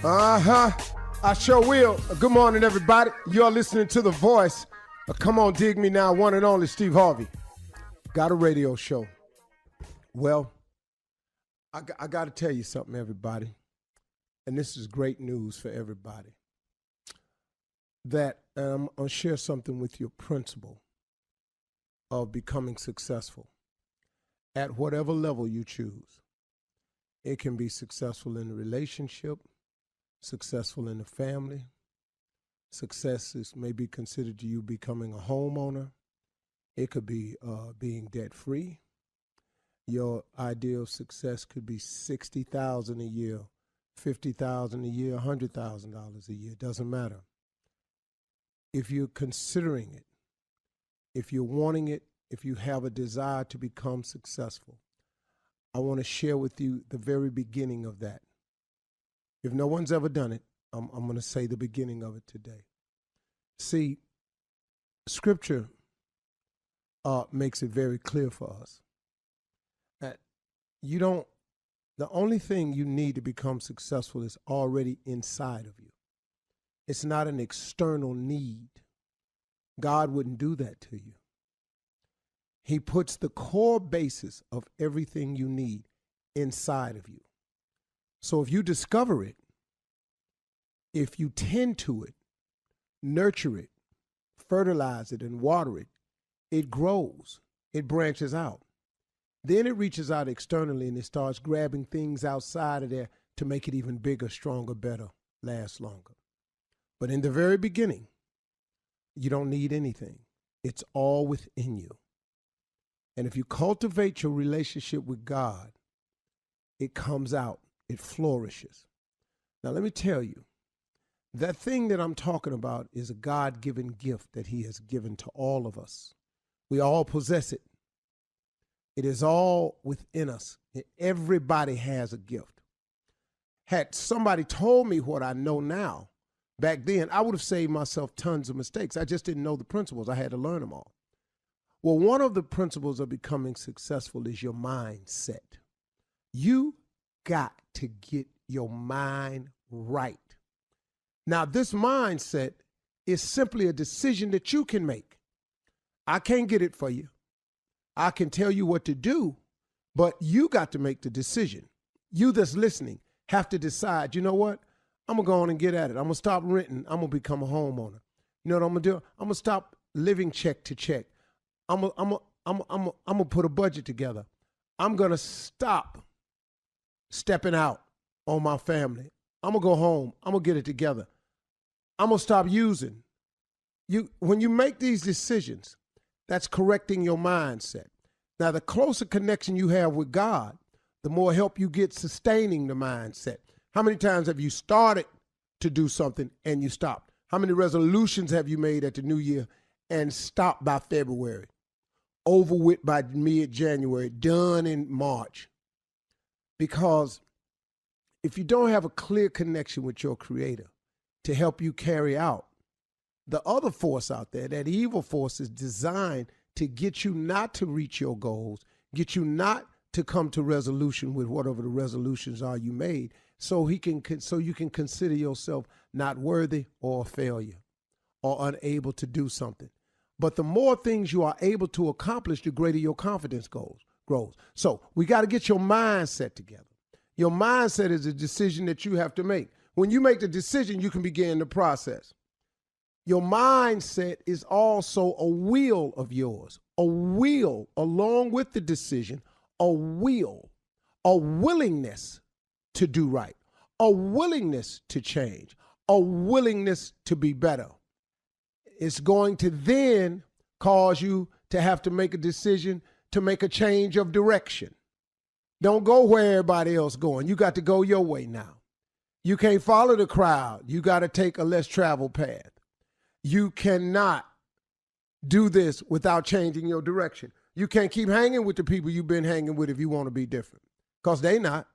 I sure will. Good morning, everybody. You're listening to The Voice. Come on, dig me now. One and only Steve Harvey. Got a radio show. Well, I got to tell you something, everybody. And this is great news for everybody. That I'm going to share something with your principle of becoming successful at whatever level you choose. It can be successful in a relationship, successful in the family. Success is maybe considered to you becoming a homeowner. It could be being debt-free. Your idea of success could be $60,000 a year, $50,000 a year, $100,000 a year. It doesn't matter. If you're considering it, if you're wanting it, if you have a desire to become successful, I want to share with you the very beginning of that. If no one's ever done it, I'm going to say the beginning of it today. See, Scripture makes it very clear for us that the only thing you need to become successful is already inside of you. It's not an external need. God wouldn't do that to you. He puts the core basis of everything you need inside of you. So if you discover it, if you tend to it, nurture it, fertilize it, and water it, it grows, it branches out. Then it reaches out externally and it starts grabbing things outside of there to make it even bigger, stronger, better, last longer. But in the very beginning, you don't need anything. It's all within you. And if you cultivate your relationship with God, it comes out, it flourishes. Now, let me tell you, that thing that I'm talking about is a God-given gift that he has given to all of us. We all possess it. It is all within us. Everybody has a gift. Had somebody told me what I know now, back then, I would have saved myself tons of mistakes. I just didn't know the principles. I had to learn them all. Well, one of the principles of becoming successful is your mindset. You got to get your mind right. Now, this mindset is simply a decision that you can make. I can't get it for you. I can tell you what to do, but you got to make the decision. You that's listening have to decide, you know what? I'm going to go on and get at it. I'm going to stop renting. I'm going to become a homeowner. You know what I'm going to do? I'm going to stop living check to check. I'm going to put a budget together. I'm going to stop stepping out on my family. I'm going to go home. I'm going to get it together. I'm going to stop using. When you make these decisions, that's correcting your mindset. Now, the closer connection you have with God, the more help you get sustaining the mindset. How many times have you started to do something and you stopped? How many resolutions have you made at the new year and stopped by February? Over with by mid-January, done in March. Because if you don't have a clear connection with your Creator to help you carry out, the other force out there, that evil force, is designed to get you not to reach your goals, get you not to come to resolution with whatever the resolutions are you made, so you can consider yourself not worthy or a failure or unable to do something. But the more things you are able to accomplish, the greater your confidence grows. So we got to get your mindset together. Your mindset is a decision that you have to make. When you make the decision, you can begin the process. Your mindset is also a will of yours, a will along with the decision, a will, a willingness to do right, a willingness to change, a willingness to be better. It's going to then cause you to have to make a decision to make a change of direction. Don't go where everybody else going. You got to go your way now. You can't follow the crowd. You got to take a less traveled path. You cannot do this without changing your direction. You can't keep hanging with the people you've been hanging with if you want to be different, because they not.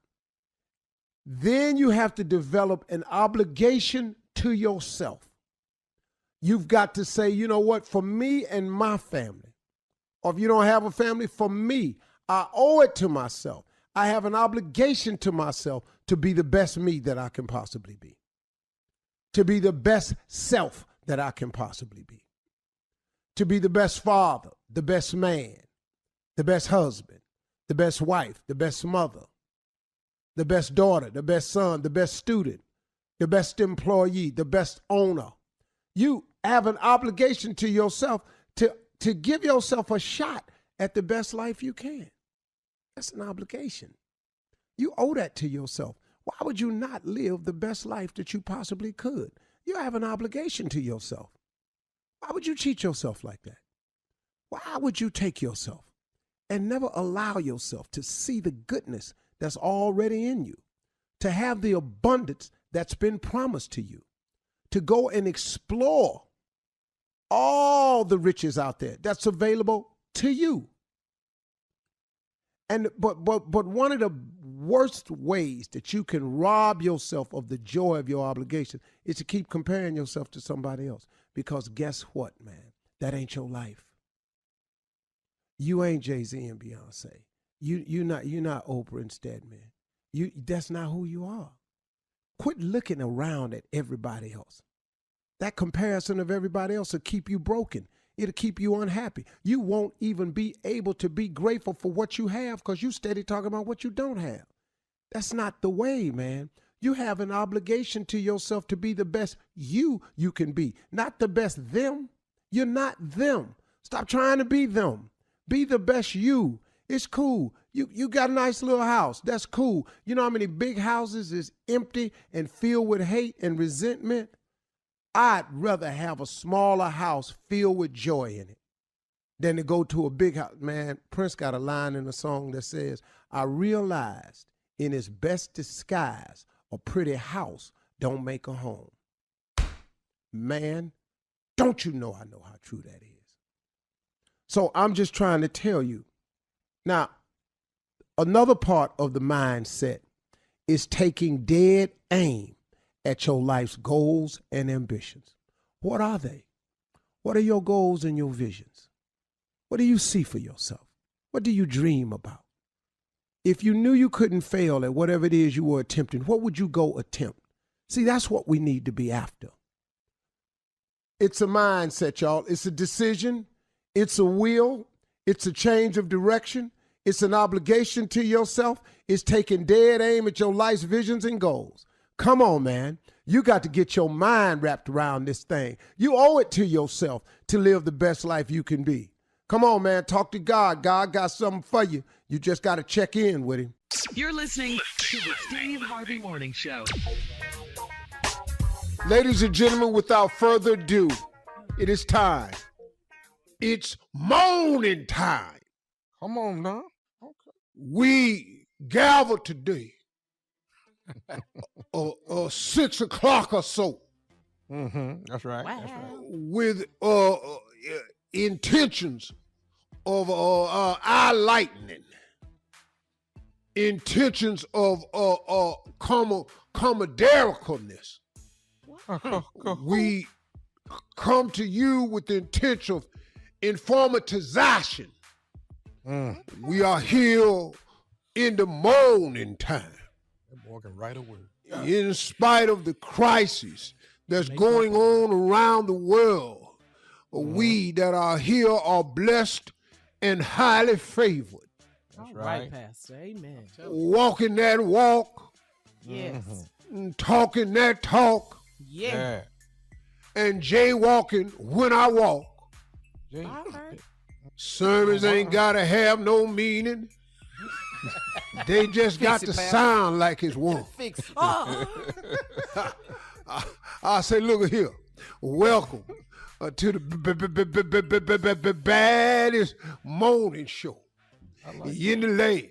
Then you have to develop an obligation to yourself. You've got to say, you know what, for me and my family, or if you don't have a family, for me, I owe it to myself. I have an obligation to myself to be the best me that I can possibly be, to be the best self that I can possibly be, to be the best father, the best man, the best husband, the best wife, the best mother, the best daughter, the best son, the best student, the best employee, the best owner. You have an obligation to yourself to give yourself a shot at the best life you can. That's an obligation. You owe that to yourself. Why would you not live the best life that you possibly could? You have an obligation to yourself. Why would you cheat yourself like that? Why would you take yourself and never allow yourself to see the goodness that's already in you, to have the abundance that's been promised to you, to go and explore all the riches out there that's available to you? And but one of the worst ways that you can rob yourself of the joy of your obligation is to keep comparing yourself to somebody else. Because guess what, man? That ain't your life. You ain't Jay-Z and Beyonce. You're not Oprah and Stedman. That's not who you are. Quit looking around at everybody else. That comparison of everybody else will keep you broken. It'll keep you unhappy. You won't even be able to be grateful for what you have because you steady talking about what you don't have. That's not the way, man. You have an obligation to yourself to be the best you can be, not the best them. You're not them. Stop trying to be them. Be the best you. It's cool. You got a nice little house. That's cool. You know how many big houses is empty and filled with hate and resentment? I'd rather have a smaller house filled with joy in it than to go to a big house. Man, Prince got a line in a song that says, I realized in its best disguise, a pretty house don't make a home. Man, don't you know I know how true that is. So I'm just trying to tell you. Now, another part of the mindset is taking dead aim at your life's goals and ambitions. What are they? What are your goals and your visions? What do you see for yourself? What do you dream about? If you knew you couldn't fail at whatever it is you were attempting, what would you go attempt? See, that's what we need to be after. It's a mindset, y'all. It's a decision. It's a will. It's a change of direction. It's an obligation to yourself. It's taking dead aim at your life's visions and goals. Come on, man. You got to get your mind wrapped around this thing. You owe it to yourself to live the best life you can be. Come on, man. Talk to God. God got something for you. You just got to check in with him. You're listening to the Steve Harvey Morning Show. Ladies and gentlemen, without further ado, it is time. It's morning time. Come on now. Okay. We gather today 6 o'clock or so. Mm-hmm. That's right. Wow. That's right. With intentions of eye lightening, intentions of commodaricalness. We come to you with the intention of informatization. We are here in the morning time. That boy can write a word. In spite of the crisis that's going on around the world, we that are here are blessed and highly favored. That's All right. right, Pastor. Amen. Walking that walk, Yes. talking that talk, Yeah. and jaywalking when I walk. Jay. All right. Sermons ain't gotta have no meaning. They just got to sound like it's one. Fix it. I say, look here. Welcome to the baddest morning show in the land.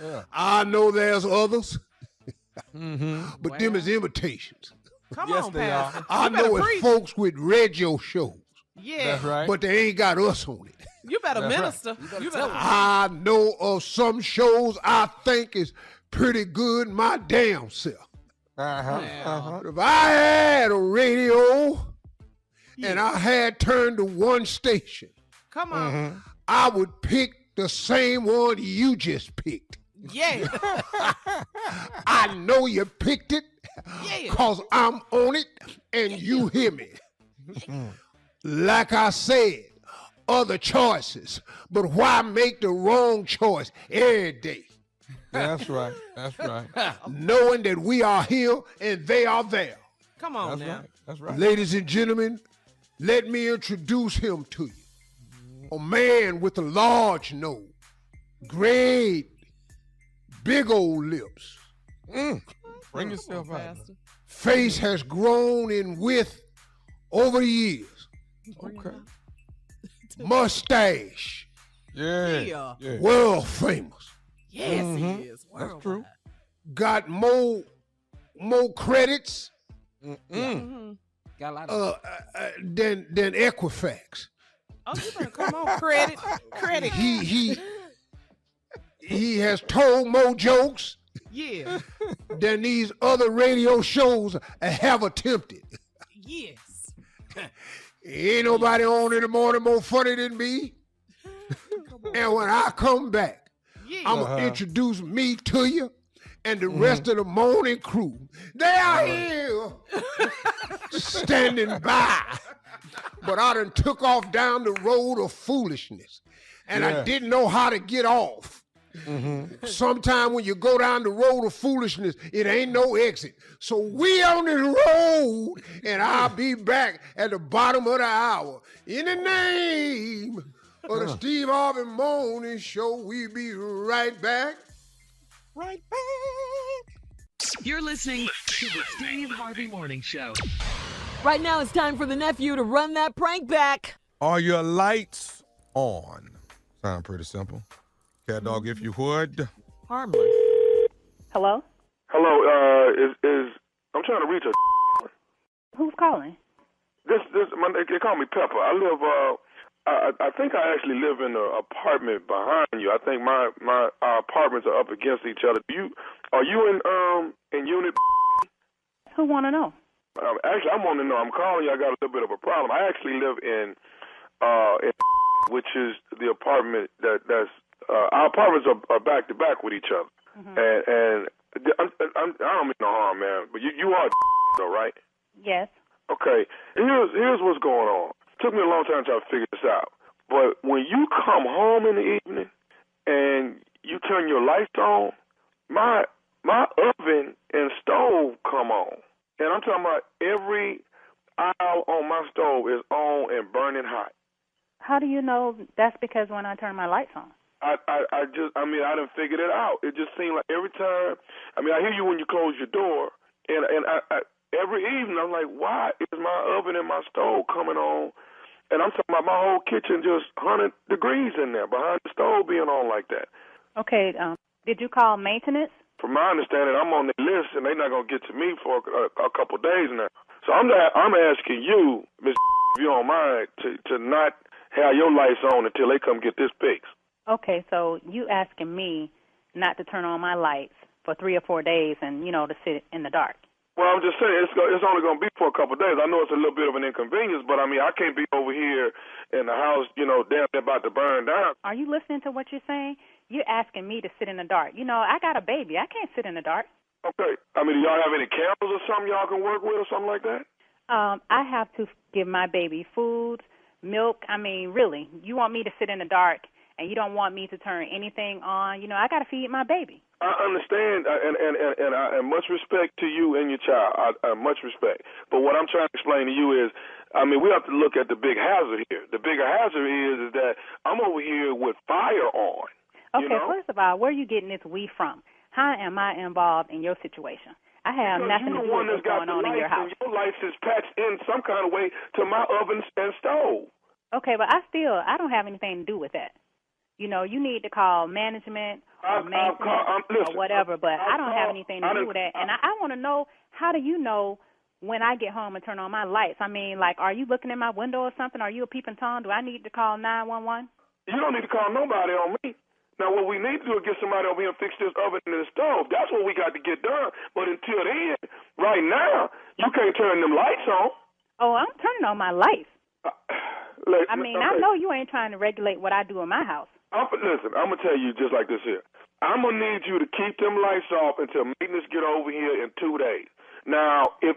Yeah. I know there's others, but them is imitations. Come Yes, on, they Pastor. are. I You better know it's preach. folks with radio shows, Yeah. That's right. but they ain't got us on it. You better That's right. minister. You better. I know of some shows I think is pretty good my damn self. If I had a radio and I had turned to one station, Come on. I would pick the same one you just picked. Yeah. I know you picked it Yeah. because I'm on it and you hear me. Like I said, other choices, but why make the wrong choice every day? That's right. That's right. Knowing that we are here and they are there. Come on That's now. right. That's right. Ladies and gentlemen, let me introduce him to you. A man with a large nose, great, big old lips. Bring yourself Come on, out. Pastor. Face has grown in width over the years. Okay. Mustache, Yeah. Yeah. world famous. Yes, he is. That's true. Got more credits Mm-hmm. Got a lot of than Equifax. Oh, you better come on. Credit. He has told more jokes Yeah. than these other radio shows have attempted. Yes. Ain't nobody on in the morning more funny than me. And when I come back, Yeah. I'm going to introduce me to you and the rest of the morning crew. They are here standing by. But I done took off down the road of foolishness. And I didn't know how to get off. Sometime when you go down the road of foolishness, it ain't no exit. So we on this road, and I'll be back at the bottom of the hour. In the name of the Steve Harvey Morning Show, we be right back. right back. You're listening to the Steve Harvey Morning Show. Right now, it's time for the nephew to run that prank back. Are your lights on? Sound pretty simple. Cat dog, if you would. Harmless. Hello? Hello, is I'm trying to reach a. Who's calling? They call me Pepper. I live. I think I actually live in an apartment behind you. I think our apartments are up against each other. Are you in unit? Who want to know? Actually, I want to know. I'm calling you. I got a little bit of a problem. I actually live in which is the apartment that's our apartments are back to back with each other. And I don't mean no harm, man. But you are though, right? Yes. Okay. Here's what's going on. Took me a long time to try to figure this out. But when you come home in the evening and you turn your lights on, my oven and stove come on. And I'm talking about every aisle on my stove is on and burning hot. How do you know that's because when I turn my lights on? I done figured it out. It just seemed like every time, I hear you when you close your door, and I every evening I'm like, why is my oven and my stove coming on? And I'm talking about my whole kitchen just 100 degrees in there behind the stove being on like that. Okay, did you call maintenance? From my understanding, I'm on the list, and they're not going to get to me for a couple of days now. So I'm asking you, Miss, if you don't mind, to not have your lights on until they come get this fixed. Okay, so you asking me not to turn on my lights for 3 or 4 days and, to sit in the dark. Well, I'm just saying, it's only going to be for a couple of days. I know it's a little bit of an inconvenience, but, I can't be over here in the house, damn, they're about to burn down. Are you listening to what you're saying? You're asking me to sit in the dark. I got a baby. I can't sit in the dark. Okay. Do y'all have any candles or something y'all can work with or something like that? I have to give my baby food, milk. Really, you want me to sit in the dark and you don't want me to turn anything on. I got to feed my baby. I understand, and much respect to you and your child. Much respect. But what I'm trying to explain to you is, we have to look at the big hazard here. The bigger hazard is that I'm over here with fire on. Okay, first of all, where are you getting this we from? How am I involved in your situation? I have nothing to do with what's going on in your house. Your lights is patched in some kind of way to my oven and stove. Okay, but I don't have anything to do with that. You need to call management or maintenance or whatever, but I don't have anything to do with that. And I want to know, how do you know when I get home and turn on my lights? Are you looking in my window or something? Are you a peeping Tom? Do I need to call 911? You don't need to call nobody on me. Now, what we need to do is get somebody over here and fix this oven and the stove. That's what we got to get done. But until then, right now, you can't turn them lights on. Oh, I'm turning on my lights. Okay. I know you ain't trying to regulate what I do in my house. Listen, I'm going to tell you just like this here. I'm going to need you to keep them lights off until maintenance get over here in 2 days. Now, if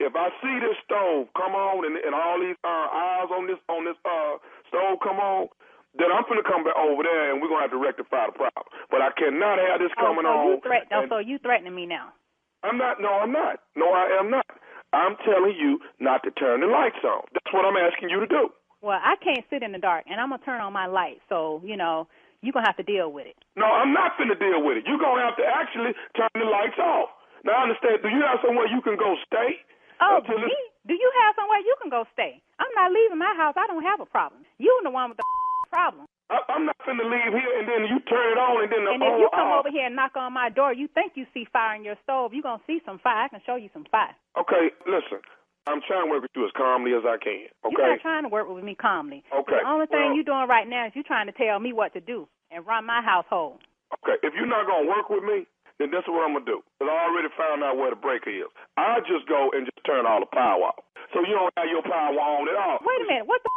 I see this stove come on and all these eyes on this stove come on, then I'm going to come back over there and we're going to have to rectify the problem. But I cannot have this coming on. So you threatening me now? I'm not. No, I'm not. No, I am not. I'm telling you not to turn the lights on. That's what I'm asking you to do. Well, I can't sit in the dark, and I'm going to turn on my light. So, you're going to have to deal with it. No, I'm not finna deal with it. You're going to have to actually turn the lights off. Now, I understand. Do you have somewhere you can go stay? Oh, me? Do you have somewhere you can go stay? I'm not leaving my house. I don't have a problem. You're the one with the problem. I'm not finna leave here and then you turn it on and then the And if you come over here and knock on my door, you think you see fire in your stove, you're going to see some fire. I can show you some fire. Okay, listen. I'm trying to work with you as calmly as I can, okay? You're not trying to work with me calmly. Okay. The only thing you're doing right now is you're trying to tell me what to do and run my household. Okay, if you're not going to work with me, then this is what I'm going to do. Because I already found out where the breaker is. I'll just go and just turn all the power off. So you don't have your power on at all. Wait a minute. What the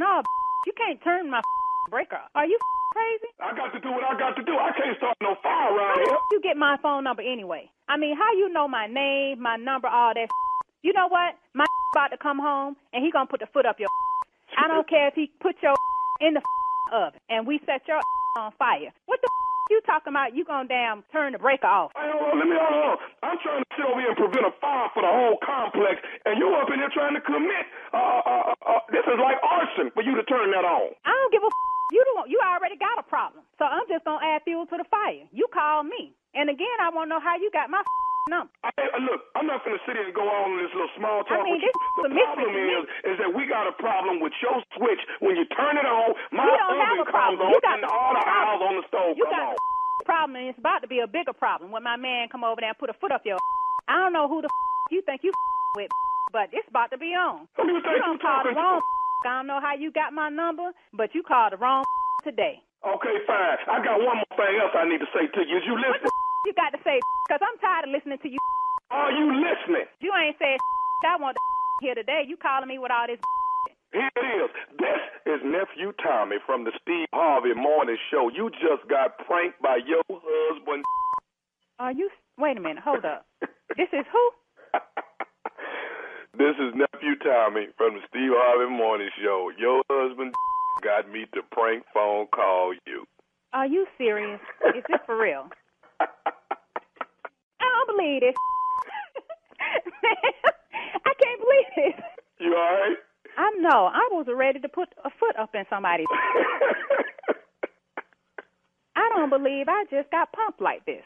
No, you can't turn my breaker off. Are you crazy? I got to do what I got to do. I can't start no fire around here. How you get my phone number anyway? I mean, how you know my name, my number, all that? You know what? My about to come home, and he going to put the foot up your I don't care if he put your in the oven, and we set your on fire. What the you talking about? You going to damn turn the breaker off. Hey, hold on. I'm trying to sit over here and prevent a fire for the whole complex, and you up in here trying to commit. This is like arson for you to turn that on. I don't give a You already got a problem. So I'm just going to add fuel to the fire. You call me. And again, I want to know how you got my number. Look, I'm not going to sit here and go on this little small talk with you. This The problem is that we got a problem with your switch. When you turn it on, my oven comes on and all the aisles on the stove come on. Problem, and it's about to be a bigger problem when my man come over there and put a foot up your I don't know who the you think you with, but it's about to be on. Who do you think you call the wrong I don't know how you got my number, but you called the wrong today. Okay, fine. I got one more thing else I need to say to you. Is you listening? What you got to say? Because I'm tired of listening to you. Are you listening? You ain't said I want to here today. You calling me with all this Here it is. This is Nephew Tommy from the Steve Harvey Morning Show. You just got pranked by your husband. Are you? Wait a minute. Hold up. This is who? This is Nephew Tommy from the Steve Harvey Morning Show. Your husband got me to prank phone call you. Are you serious? Is this for real? I don't believe this. I can't believe this. You all right? I was ready to put a foot up in somebody's. I don't believe I just got pumped like this.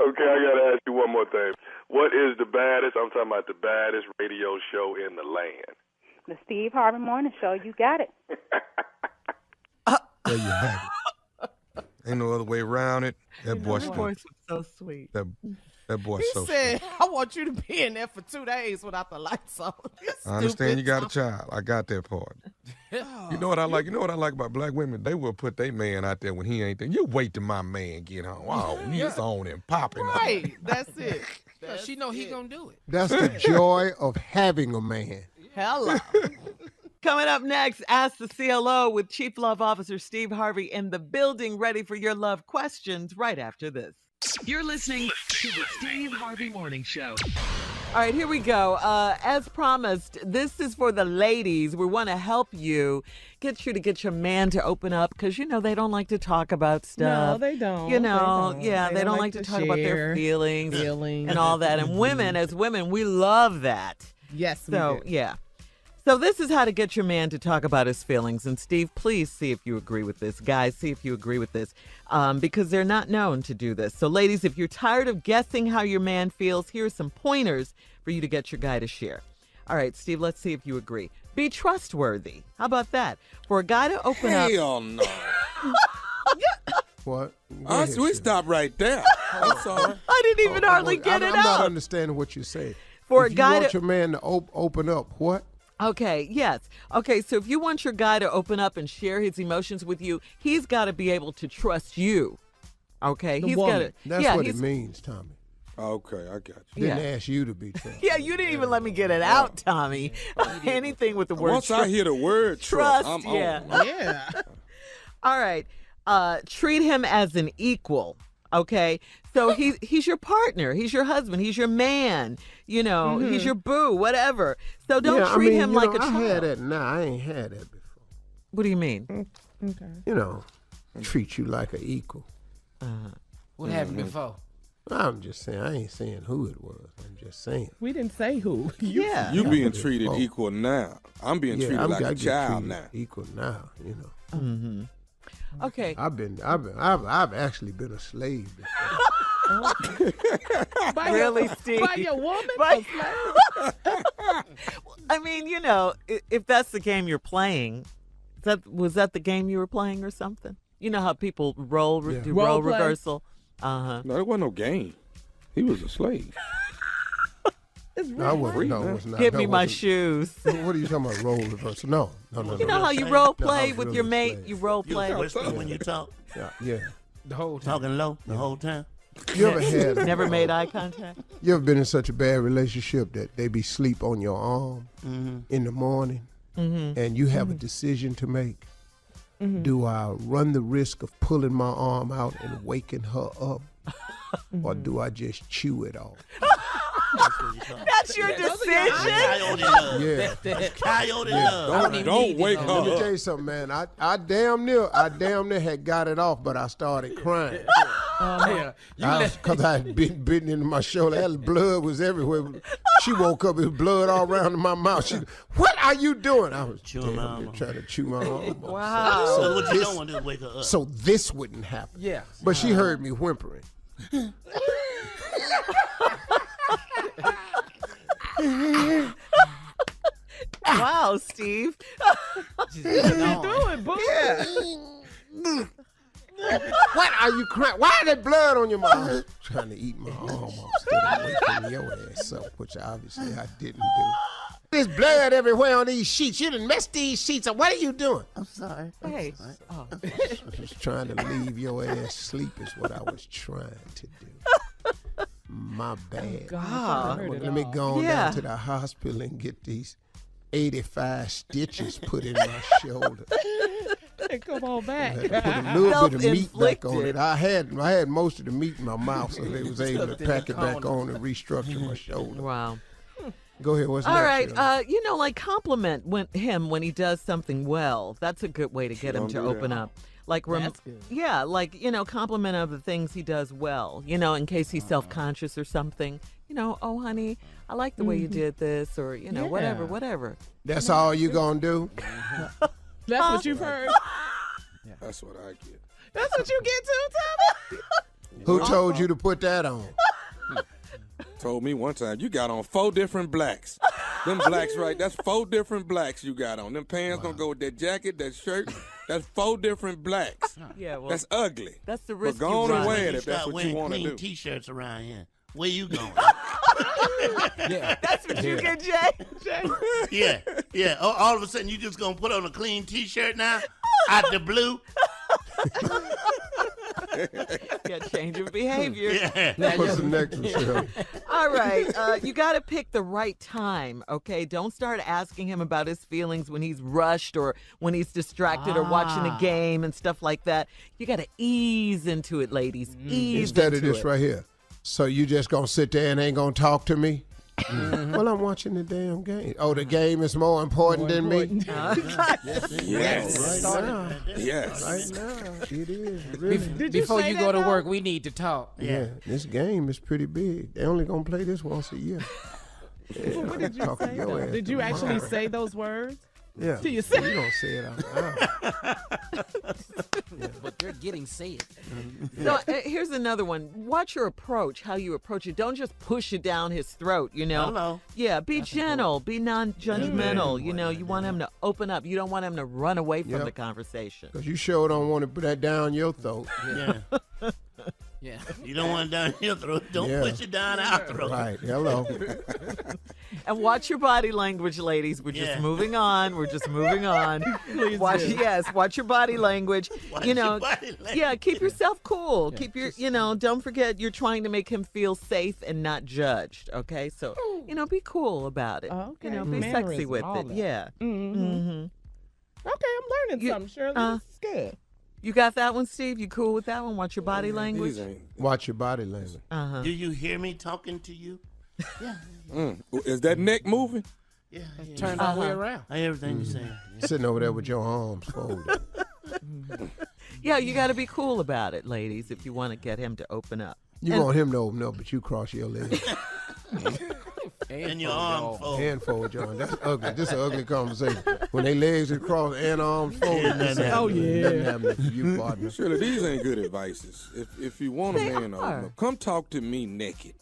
Okay, I got to ask you one more thing. What is the baddest, I'm talking about the baddest radio show in the land? The Steve Harvey Morning Show. You got it. There you have it. Ain't no other way around it. That boy's was so sweet. That boy's so He said, sweet. I want you to be in there for 2 days without the lights on. I understand you got a child. I got that part. You know what I like? You know what I like about black women? They will put their man out there when he ain't there. You wait till my man get home. Oh, he's on and popping. Right. That's it. She know he gonna do it. That's the joy of having a man. Hello. Coming up next, Ask the CLO with Chief Love Officer Steve Harvey in the building, ready for your love questions right after this. You're listening to the Steve Harvey Morning Show. All right, here we go. As promised, this is for the ladies. We want to help you, get you to get your man to open up because, you know, they don't like to talk about stuff. No, they don't. You know, They don't. they don't like to talk about their share feelings and all that. And women, as women, we love that. Yes, So, we do. yeah. So this is how to get your man to talk about his feelings. And Steve, please see if you agree with this. Guys, see if you agree with this because they're not known to do this. So ladies, if you're tired of guessing how your man feels, here are some pointers for you to get your guy to share. All right, Steve, let's see if you agree. Be trustworthy. How about that? For a guy to open up. Hell no. What? We stop right there. I'm sorry. I didn't even hardly get it I'm not out. understanding what you're saying. For if a guy you want to your man to open up, what? Okay, yes. Okay, so if you want your guy to open up and share his emotions with you, he's got to be able to trust you. Okay, he's got to. That's what it means, Tommy. Okay, I got you. Didn't ask you to be trusted. Yeah, you didn't even let me get it out, Tommy. Anything with the word Once I hear the word trust, I'm yeah. on. Yeah. All right. treat him as an equal. Okay, so he's your partner, he's your husband, he's your man, he's your boo, whatever. So don't treat him like a child. I had that now. I ain't had that before. What do you mean? Okay. Treat you like an equal. What happened before? I'm just saying. I ain't saying who it was. I'm just saying. We didn't say who. You being treated equal now. I'm being treated like a child now. Equal now, Mm-hmm. Okay. I've actually been a slave before. Really, Steve? By your woman? I mean, if that's the game you're playing, was that the game you were playing or something? You know how people do role reversal? Uh-huh. No, it wasn't no game. He was a slave. No, it was not. Give me my shoes. What are you talking about, role reversal? No. You know how you role play with your mate? You role play. You whisper when you talk? Yeah. The whole time. Talking low the whole time? You ever had... Never made eye contact? You ever been in such a bad relationship that they be sleep on your arm in the morning and you have a decision to make? Do I run the risk of pulling my arm out and waking her up? Or do I just chew it off? That's your decision? Coyote love. Don't wake her Let me up. tell you something, man. I damn near had got it off, but I started crying. Because I had been bitten into my shoulder. Blood was everywhere. She woke up with blood all around my mouth. What are you doing? I was chewing my arm off. Trying to chew my arm off. Wow. So what you don't want to do is wake her up. So this wouldn't happen. Yeah. But she heard me whimpering. Wow, Steve. What are you crying? Why is there blood on your mouth? Trying to eat my arm off instead of waking your ass up, which obviously I didn't do. There's blood everywhere on these sheets. You done messed these sheets up. What are you doing? I'm sorry. Hey. I was trying to leave your ass sleep is what I was trying to do. My bad. Let me go on down to the hospital and get these 85 stitches put in my shoulder. Come on back. Put a little bit of meat back on it. I had most of the meat in my mouth, so they was able to pack it back on and restructure my shoulder. Wow. Go ahead. What's all next? All right. Like compliment him when he does something well. That's a good way to get him to open up. Like, compliment of the things he does well, in case he's self-conscious or something. Oh, honey, I like the way you did this, or, whatever. That's all you gonna do? That's what you've heard? That's what I get. That's what you get too, Tommy? Who told you to put that on? Told me one time, you got on 4 different blacks. Them blacks, right? That's 4 different blacks you got on. Them pants don't go with that jacket, that shirt. That's 4 different blacks. Yeah, well, that's ugly. That's the risk. But go on and wear it if that's what you want to do. Clean T-shirts around here. Where you going? Yeah, that's what you get, Jay. Yeah. All of a sudden, you just gonna put on a clean T-shirt now, out the blue. Yeah, change of behavior. Yeah. What's the next one, Shirley? All right, you got to pick the right time, okay? Don't start asking him about his feelings when he's rushed or when he's distracted or watching a game and stuff like that. You got to ease into it, ladies. Ease Instead into of this right here. So you just gonna sit there and ain't gonna talk to me? Well, I'm watching the damn game. Oh, the game is more important than me? Yes. Yes. Right now, it is. Really. Before you go to work, we need to talk. Yeah, this game is pretty big. They only gonna play this once a year. Yeah, What did you say, though? Did you actually say those words? Yeah. To yourself? You don't say it out loud. But they're getting said. So here's another one. Watch your approach, how you approach it. Don't just push it down his throat, Hello. Yeah, be gentle, be non-judgmental. You want him to open up. You don't want him to run away from the conversation. Because you sure don't want to put that down your throat. Yeah. Yeah. You don't want it down your throat. Don't push it down our throat. Right. Hello. And watch your body language, ladies. We're just moving on. Please watch your body language. Watch your body language. Yeah, keep yourself cool. Keep your, don't forget you're trying to make him feel safe and not judged. Okay, so be cool about it. Okay. Be sexy with it. Yeah. Mm-hmm. Okay, I'm learning something, Shirley. This is good. You got that one, Steve? You cool with that one? Watch your body language? Watch your body language. Uh-huh. Do you hear me talking to you? Yeah. Is that neck moving? Yeah. Turn all the way around. I hear everything you're saying. Sitting over there with your arms folded. Yeah, you got to be cool about it, ladies, if you want to get him to open up. You want him to open up, but you cross your legs. And your arms folded. And fold your arms. That's ugly. This is an ugly conversation. When they legs are crossed and arms folded. Nothing happening for you, partner. Shirley, these ain't good advices. If you want a man to open up, come talk to me naked.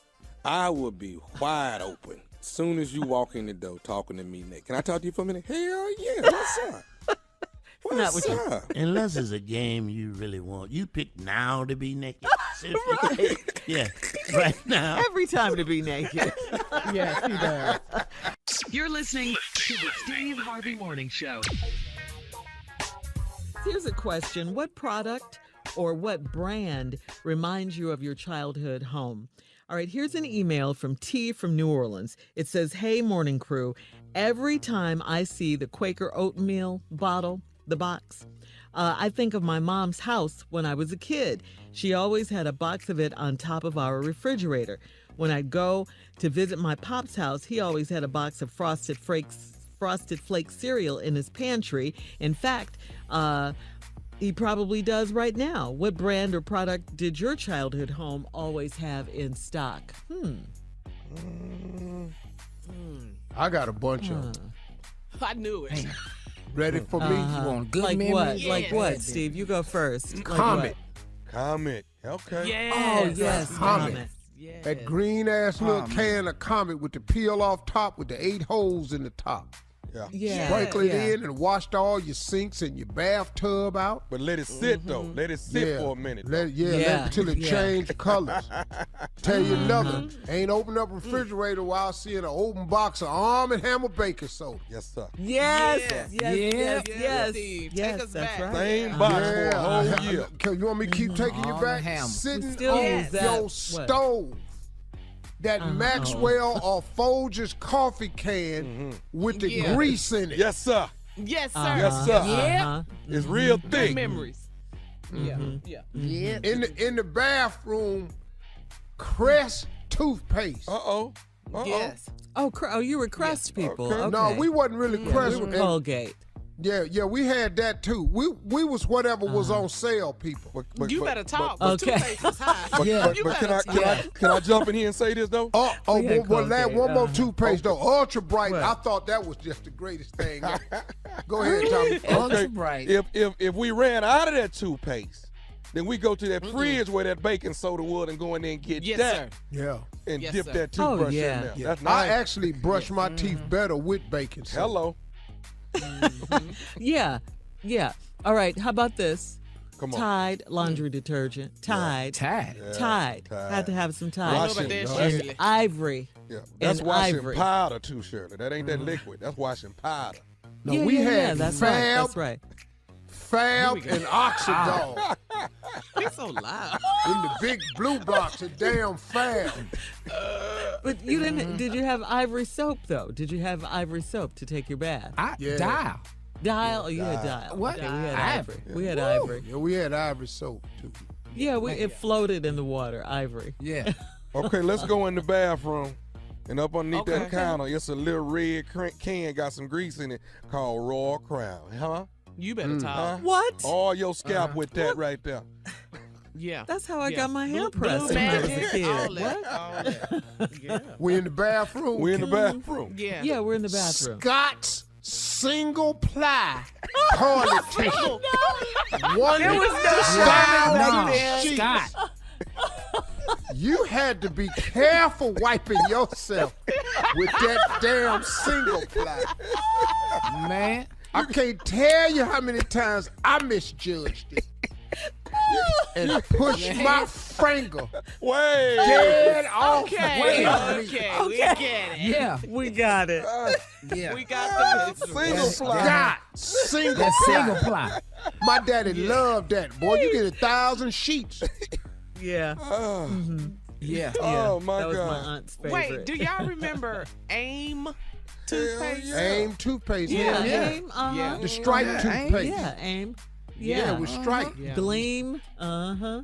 I will be wide open as soon as you walk in the door talking to me naked. Can I talk to you for a minute? Hell yeah. What's up? What's up? Unless it's a game you really want. You pick now to be naked. Seriously. Yeah, right now. Every time to be naked. Yes, he does. You're listening to the Steve Harvey Morning Show. Here's a question. What product or what brand reminds you of your childhood home? All right, here's an email from T from New Orleans. It says, "Hey, morning crew. Every time I see the Quaker oatmeal bottle, the box, I think of my mom's house when I was a kid. She always had a box of it on top of our refrigerator. When I'd go to visit my pop's house, he always had a box of Frosted Flakes cereal in his pantry. In fact, he probably does right now. What brand or product did your childhood home always have in stock?" I got a bunch of them. I knew it. Ready for me? You want good Like memories? what? Yeah. Like what, Steve? You go first. Like Comet. Comet. Okay. Yes. Oh, yes. Comet. Comet. Yes. That green ass little can of Comet with the peel off top with the 8 holes in the top. Yeah. Yeah. Sprinkle it yeah. in and washed all your sinks and your bathtub out. But let it sit though. Let it sit for a minute. though. Let it till it change colors. Tell you another. Ain't open up refrigerator while seeing an open box of Arm & Hammer baking soda. Yes, sir. Yes. Yes. Yes. Steve. Yes, Take us that's back. right. Same box for a whole year. You want me to keep taking you Arm back? & Hammer. Sitting still on use that. your What? stove. That Maxwell or Folgers coffee can with the grease in it. Yes, sir. Yes, sir. Yes, sir. It's real Good thick. memories. Yeah. In the bathroom, Crest toothpaste. Uh-oh. Yes. Oh, you were Crest people. Okay. No, we wasn't really Crest. We were Colgate. Yeah, we had that too. We was whatever was on sale, people. You better talk. but- The toothpaste is high. You But better can I jump in here and say this though? One had Colgate, more toothpaste though. Ultra Bright. What? I thought that was just the greatest thing. Go ahead, Tommy. Ultra bright. If we ran out of that toothpaste, then we go to that fridge where that baking soda was and go in there and get Yes, that sir. Yeah. and Yes, dip sir. that toothbrush yeah. in there. Yeah. That's I nice. actually brush my teeth better with baking soda. Hello. Yeah. All right. How about this? Come on. Tide laundry detergent. Tide. Tide. Tide. Had to have some Tide. I know about that, And Shirley. Ivory. Yeah. That's washing Ivory. powder too, Shirley. That ain't that liquid. That's washing powder. No, yeah, we yeah, had that's Fab, right. That's right. Fab, and Oxydol He's so loud. in the big blue box of damn Fab. But you didn't. Did you have Ivory soap though? Did you have Ivory soap to take your bath? Yeah. Dial. Dial? Oh, you had Dial. What? Okay, we had Ivory. Ivory. We had Ivory. Yeah, we had Ivory soap too. Yeah, it floated in the water. Ivory. Yeah. Okay, let's go in the bathroom. And up underneath that Okay. counter, it's a little red can, got some grease in it, called Royal Crown. Huh? You better talk. What? All your scalp with that right there. Yeah. That's how I got my hair Blue pressed when I was a magic, kid. all that, all that. Yeah. We in the bathroom. We in the bathroom. Yeah. Yeah, we're in the bathroom. Scott's single ply toilet tissue. One There was no style No, sheet. Scott. You had to be careful wiping yourself with that damn single ply. Man. I can't tell you how many times I misjudged it and pushed my finger Wait. dead off. Okay. of me. Okay. We get it. Yeah. We got it. Yeah. We got the Single fly. God, single That single ply. ply. My daddy loved that. Boy, you get 1,000 sheets. Yeah. Yeah. Oh, my That was my God. aunt's favorite. Wait, do y'all remember AIM toothpaste? Yeah. AIM toothpaste. Yeah, Yeah. AIM. Yeah. The stripe Yeah, toothpaste. Yeah, AIM. Yeah, with Stripe. Yeah. Gleam. Uh-huh.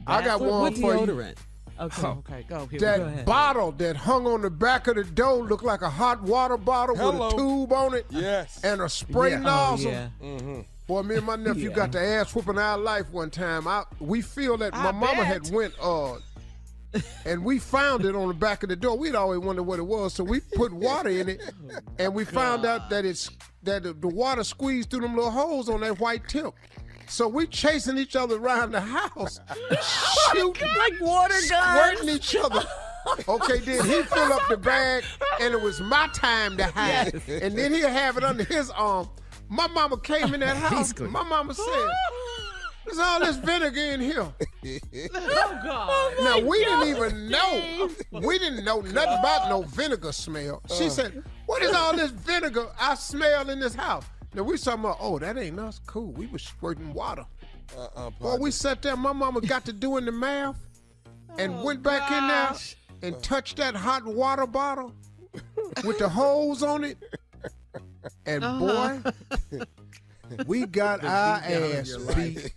I got one What for you. deodorant? Okay. Okay, go. Here we That go. ahead. bottle that hung on the back of the door looked like a hot water bottle Hello. with a tube on it Yes. and a spray Yeah. nozzle. Yeah. Boy, me and my nephew got the ass whooping our life one time. We feel that my I mama bet. had went and we found it on the back of the door. We'd always wondered what it was, so we put water in it, and we found out that the water squeezed through them little holes on that white tip. So we chasing each other around the house, shooting, Like water guns. squirting each other. Okay, then he fill up the bag, and it was my time to hide. And then he'll have it under his arm. My mama came in that house. My mama said, "There's all this vinegar in here." Oh, God. Now, we didn't even know. We didn't know nothing about no vinegar smell. She said, "What is all this vinegar I smell in this house?" Now, we talking about, oh, that ain't us. Cool. We was squirting water. Boy, we sat there. My mama got to doing the math and went back in there and touched that hot water bottle with the holes on it. And boy, we got our ass beat.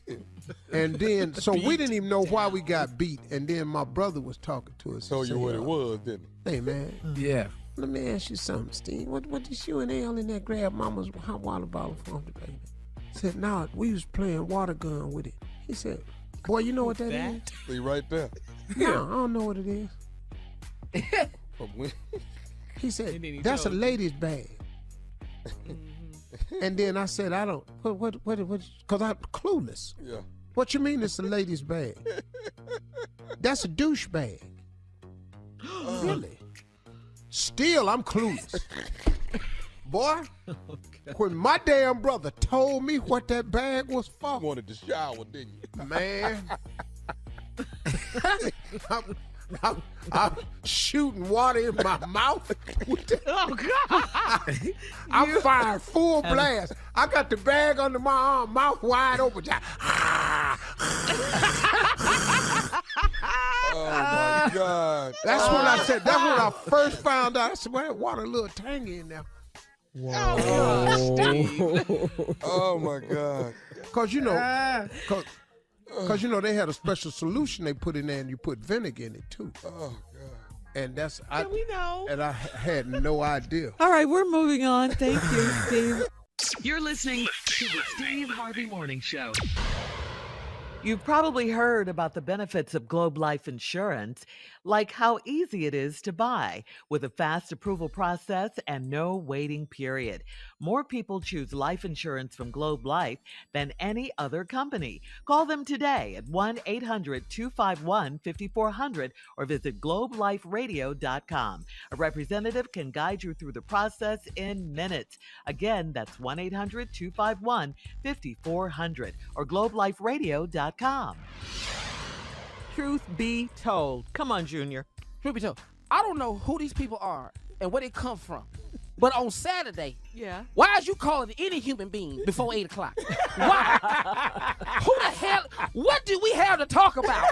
And then, so we didn't even know why we got beat. And then my brother was talking to us. Told you what it was, didn't he? Hey, man. Yeah. Let me ask you something, Steve. What did you and Al in there grab mama's hot water bottle from the baby? Said, nah, we was playing water gun with it. He said, boy, you know what that is? See right there. No, I don't know what it is. From when? He said, And then he that's a told you. lady's bag. And then I said, I don't, what, because I'm clueless. Yeah. What you mean it's a lady's bag? That's a douche bag. Really? Still, I'm clueless. Boy, when my damn brother told me what that bag was for, You wanted to shower, didn't you? man, I'm shooting water in my mouth. Oh, God. I'm firing full blast. I got the bag under my arm, mouth wide open. Oh, my God. That's when I said, that's when I first found out. I said, well, that water a little tangy in there. Oh, my God. Because, you know, they had a special solution they put in there, and you put vinegar in it, too. Oh, God. And that's, We know. and I had no idea. All right, we're moving on. Thank you, Steve. You're listening to the Steve Harvey Morning Show. You've probably heard about the benefits of Globe Life Insurance, like how easy it is to buy with a fast approval process and no waiting period. More people choose life insurance from Globe Life than any other company. Call them today at 1-800-251-5400 or visit globeliferadio.com. A representative can guide you through the process in minutes. Again, that's 1-800-251-5400 or globeliferadio.com. Truth be told. Come on, Junior. Truth be told, I don't know who these people are and where they come from. But on Saturday, why is you calling any human being before 8 o'clock? Why? Who the hell? What do we have to talk about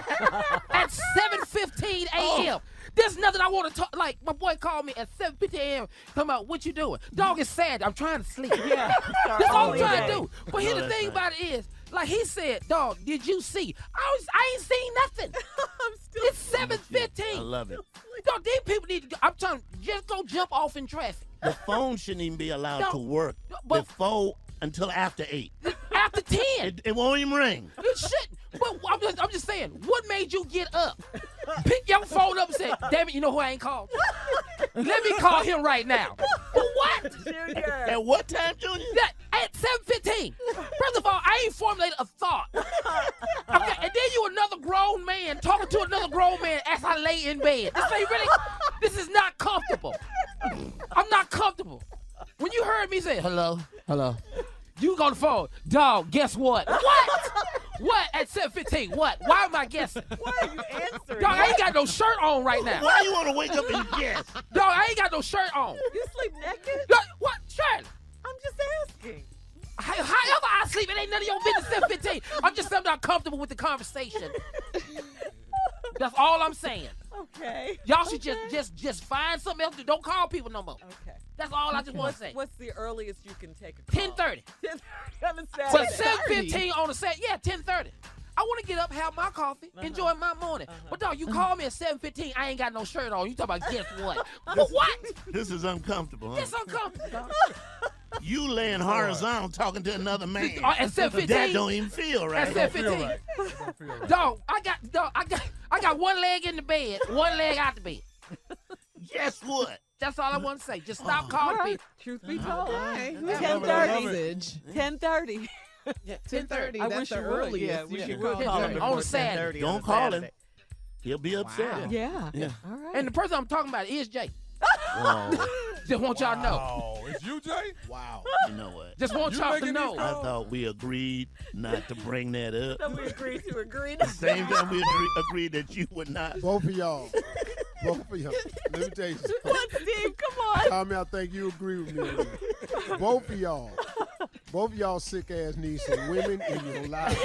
at 7:15 a.m.? There's nothing I want to talk. Like, my boy called me at 7:50 a.m. talking about what you doing. Dog, it's sad. I'm trying to sleep. Yeah. That's all I'm trying to do. But here the thing about it is, like he said, dog, did you see? I ain't seen nothing. It's 7:15. I love it. Dog, these people need to go. I'm trying to just go jump off in traffic. The phone shouldn't even be allowed No, to work but- before until after 8. After 10. It won't even ring. It shouldn't. But I'm just saying, what made you get up? Pick your phone up and say, damn it, you know who I ain't called? Let me call him right now. For what? Junior. At what time, Junior? At 7:15. First of all, I ain't formulated a thought. Okay, and then you another grown man talking to another grown man as I lay in bed. This is not comfortable. I'm not comfortable. When you heard me say, hello, you go on the phone. Dog, guess what? What? What at 7:15? What? Why am I guessing? Why are you answering? Dog, I ain't got no shirt on right now. Why you want to wake up and guess? Dog, I ain't got no shirt on. You sleep naked? Dog, what? Shirt? I'm just asking. However I sleep, it ain't none of your business. 7:15. I'm just not comfortable with the conversation. That's all I'm saying. Okay. Okay. Y'all should just find something else. Don't call people no more. Okay. That's all I just want to say. What's the earliest you can take a call? 10:30. 10:30 on a But Saturday. 7:15 on a Saturday. Yeah, 10:30. I want to get up, have my coffee, enjoy my morning. But dog, you call me at 7:15, I ain't got no shirt on. You talking about guess what? For what? This is uncomfortable, huh? It's uncomfortable, dog. You laying horizontal talking to another man. At 7:15. That don't even feel right. At 7:15. Dog, I got one leg in the bed, one leg out the bed. Guess what? That's all I want to say. Just stop calling people. Truth be told. Okay. 10:30. 10:30. Yeah, 10:30. I That's wish the you would. earliest. Yeah, we should Yeah. call him On before a Saturday. 10:30 Don't on a call him. Saturday. He'll be upset. Yeah. Yeah. All right. And the person I'm talking about is Jay. Whoa. Just want y'all to know. Oh, it's you, Jay? Wow. You know what? Just want You y'all to making know. these I thought we agreed not to bring that up. So we agreed to agree. Same time we agreed that you would not. Both of y'all. Let me tell you something. What, Steve? Come on. Tommy, I think you agree with me on this. Both of y'all sick ass need some women in your life.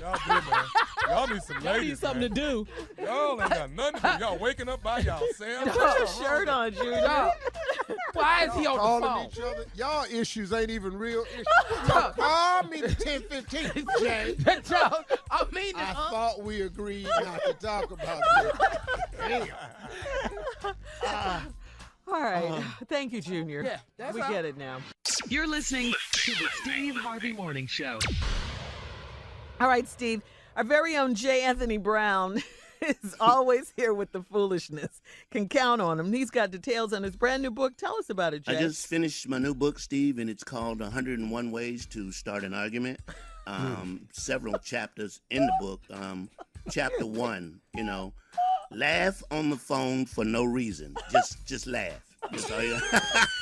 Y'all good, man. Y'all need some Y'all ladies, need something man. to do. Y'all ain't got nothing to do. Y'all waking up by yourselves. Put your shirt on, Junior. Dog, why is he on the Calling phone? each other. Y'all issues ain't even real issues. Y'all call me 10:15, Jay. Dog, I mean, I thought we agreed not to talk about this. Damn. All right. Thank you, Junior. Yeah, that's we all. get it now. You're listening to the Steve Harvey Morning Show. All right, Steve. Our very own J. Anthony Brown is always here with the foolishness. Can count on him. He's got details on his brand new book. Tell us about it, Jay. I just finished my new book, Steve, and it's called 101 Ways to Start an Argument. Several chapters in the book. Chapter 1, laugh on the phone for no reason. Just laugh.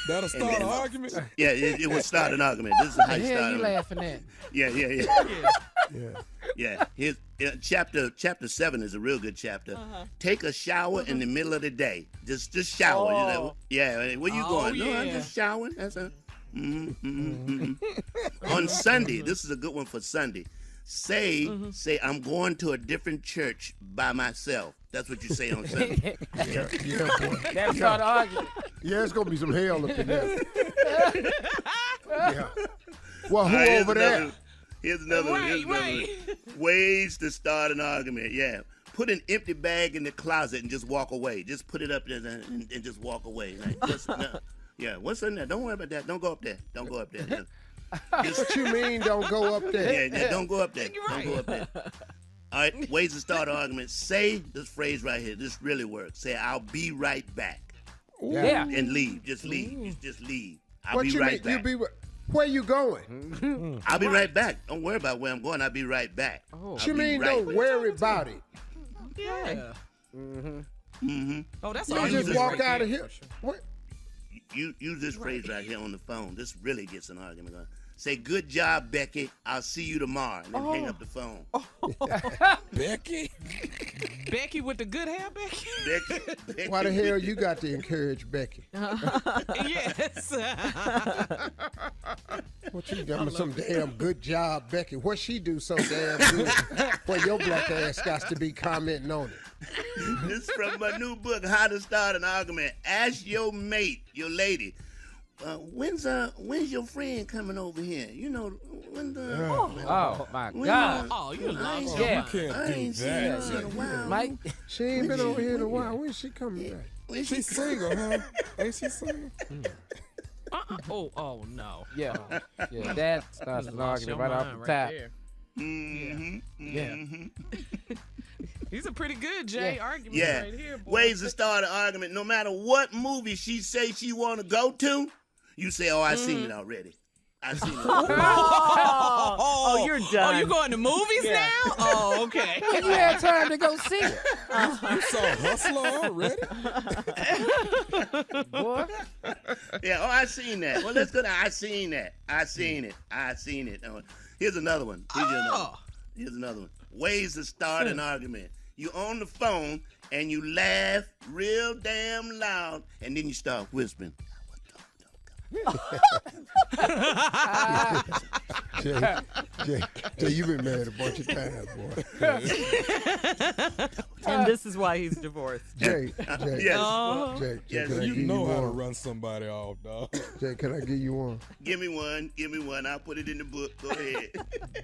That'll start an argument? Yeah, it will start an argument. This is how you hell start you an laughing at? Yeah. Here's chapter 7 is a real good chapter. Take a shower in the middle of the day. Just shower. Oh. Where you going? No, I'm just showering. That's a. On Sunday, this is a good one for Sunday. Say I'm going to a different church by myself. That's what you say on Sunday. Yeah, boy. That's start an argument. Yeah, it's gonna be some hell up in there. Yeah. Well, who Here's over there? Here's another one. Ways to start an argument. Yeah. Put an empty bag in the closet and just walk away. Just put it up there and just walk away. Like, what's in there? Don't worry about that. Don't go up there. Don't go up there. What you mean? Don't go up there? Yeah, don't go up there. Don't go up there. All right, ways to start an argument. Say this phrase right here. This really works. Say, I'll be right back. Yeah. And leave. Just leave. Just leave. I'll What be you right mean? back. Where you going? I'll be right back. Don't worry about where I'm going. I'll be right back. What you mean? Don't worry about it. Yeah. Oh, that's You all just walk out of here. What? Use this phrase right here on the phone. This really gets an argument going. Say, good job, Becky. I'll see you tomorrow. And then hang up the phone. Becky? Becky with the good hair, Becky? Becky. Why the hell you got to encourage Becky? Yes. What you done with some damn good job, Becky? What she do so damn good? Well, your black ass got to be commenting on it. This is from my new book, How to Start an Argument. Ask your mate, your lady, when's your friend coming over here? When the Oh my God! Oh, you lost. Yeah. You can't do that. in a while. Mike, She ain't been over here in a while. When's she coming back? She's single, huh? Ain't she single? Oh no. yeah, that starts an argument right off the top. Yeah. These are pretty good, Jay. Arguments Yeah. right here, boy. Ways to start an argument. No matter what movie she say she want to go to, you say, "Oh, I seen it already. I seen it already." Oh, you're done. Oh, you going to movies now? Oh, okay. You had time to go see it, You saw Hustler already? boy. Yeah, I seen that. Well, let's go now. I seen that. Here's another one. Here's another one. Ways to start an argument. You on the phone and you laugh real damn loud, and then you start whispering. Jay, you've been married a bunch of times, boy. And this is why he's divorced. Jay. Yes. Jay, Yes. can I You give know you how to one? run somebody off, dog. Jay, can I give you one? Give me one. I'll put it in the book. Go ahead.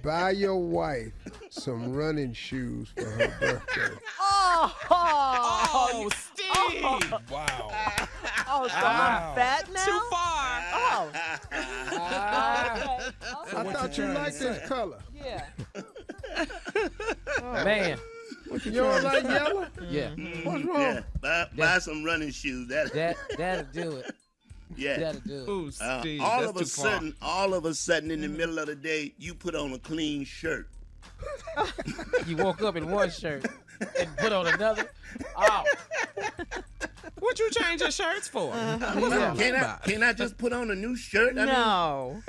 Buy your wife some running shoes for her birthday. Oh, Steve. Wow. Oh, so I'm fat now? Too far. Oh. I thought you liked this color. Yeah. Man. You don't like yellow? Yeah. What's wrong? Yeah. Buy some running shoes. That'll do it. Yeah. That'll do it. Ooh, Steve, all that's of a too far. sudden, in the middle of the day, you put on a clean shirt. You woke up in one shirt and put on another. Oh. What you change your shirts for? Can I just put on a new shirt? No.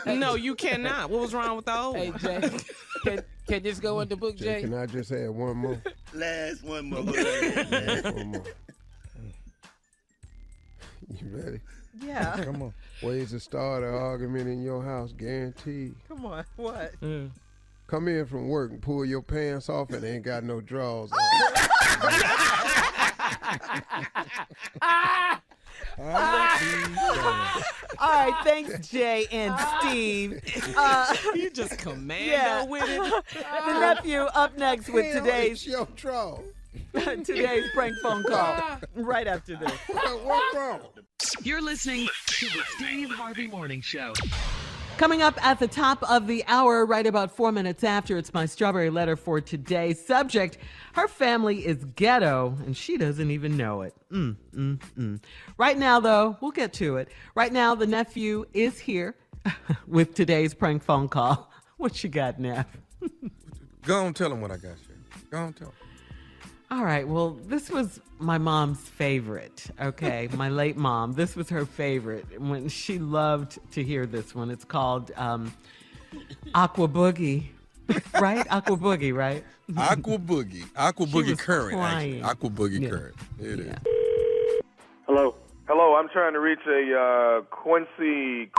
No, you cannot. What was wrong with the old? Hey, Jay, can this go in the book, Jay? Can I just add one more? Last one more. Last one more. You ready? Yeah. Come on. Ways to start an argument in your house, guaranteed. Come on. What? Come in from work and pull your pants off and ain't got no drawers on. All right, thanks, Jay and Steve. You just commando with it. The nephew up next with today's your drawers. today's prank phone call. Right after this. What's wrong? You're listening to the Steve Harvey Morning Show. Coming up at the top of the hour, right about 4 minutes after, it's my strawberry letter for today. Subject, her family is ghetto, and she doesn't even know it. Right now, though, we'll get to it. Right now, the nephew is here with today's prank phone call. What you got, Neff? Go on, tell him what I got, Sherry. Go on, tell him. All right, well, this was my mom's favorite, okay? My late mom. This was her favorite. When she loved to hear this one. It's called Aqua Boogie, right? Aqua Boogie, right? Aqua Boogie. Aqua She Boogie was Current, crying. actually. Aqua Boogie Yeah. Current. It is. Hello, I'm trying to reach a Quincy,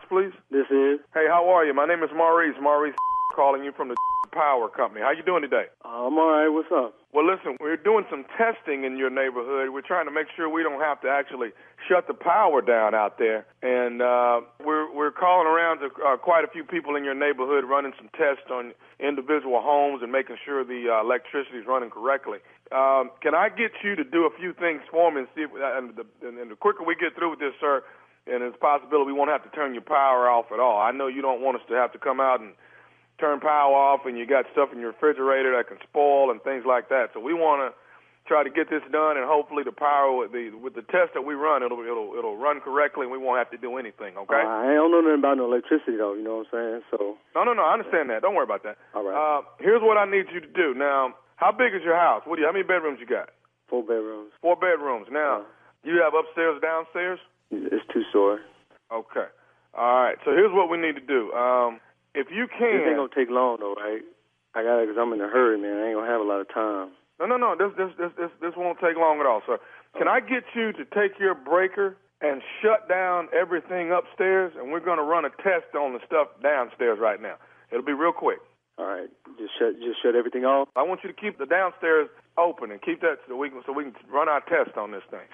please. This is. Hey, how are you? My name is Maurice. Maurice calling you from the power company. How you doing today? I'm all right. What's up? Well, listen, we're doing some testing in your neighborhood. We're trying to make sure we don't have to actually shut the power down out there. And we're calling around to quite a few people in your neighborhood, running some tests on individual homes and making sure the electricity is running correctly. Can I get you to do a few things for me and see if, and the quicker we get through with this, sir, and it's a possibility we won't have to turn your power off at all. I know you don't want us to have to come out and turn power off, and you got stuff in your refrigerator that can spoil and things like that. So we want to try to get this done, and hopefully the power with the test that we run, it'll run correctly, and we won't have to do anything. Okay? I don't know nothing about no electricity though. You know what I'm saying? So. No. I understand that. Don't worry about that. All right. Here's what I need you to do. Now, how big is your house? How many bedrooms you got? 4 bedrooms. 4 bedrooms. Now, you have upstairs, downstairs? It's 2-story. Okay. All right. So here's what we need to do. If you can. This ain't gonna take long though, right? I got it because I'm in a hurry, man. I ain't gonna have a lot of time. No. This won't take long at all, sir. Can I get you to take your breaker and shut down everything upstairs, and we're gonna run a test on the stuff downstairs right now. It'll be real quick. All right. Just shut everything off. I want you to keep the downstairs open and keep that so we can run our test on this thing.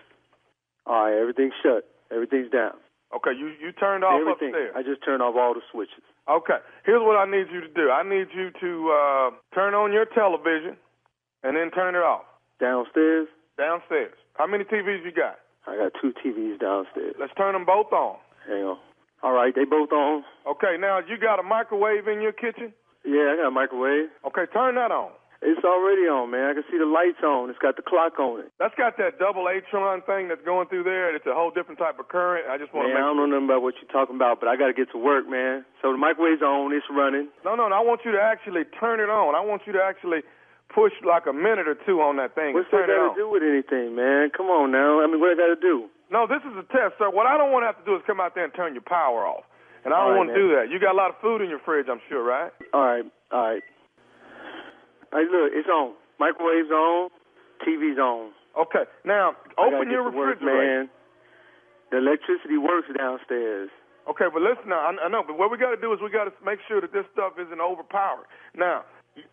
All right. Everything's shut. Everything's down. Okay. You turned off everything. Upstairs. I just turned off all the switches. Okay. Here's what I need you to do. I need you to turn on your television and then turn it off. Downstairs? Downstairs. How many TVs you got? I got 2 TVs downstairs. Let's turn them both on. Hang on. All right, they both on. Okay, now you got a microwave in your kitchen? Yeah, I got a microwave. Okay, turn that on. It's already on, man. I can see the lights on. It's got the clock on it. That's got that double Atron thing that's going through there. It's a whole different type of current. I just want to I don't know nothing about what you're talking about, but I got to get to work, man. So the microwave's on. It's running. No. I want you to actually turn it on. I want you to actually push like a minute or two on that thing. What's that got to do with anything, man? Come on now. I mean, what I got to do? No, this is a test, sir. What I don't want to have to do is come out there and turn your power off. And I don't want to do that. You got a lot of food in your fridge, I'm sure, right? All right. Hey, look, it's on. Microwave's on. TV's on. Okay. Now, open your refrigerator. Work, man. The electricity works downstairs. Okay, but listen now. I know, but what we got to do is we got to make sure that this stuff isn't overpowered. Now,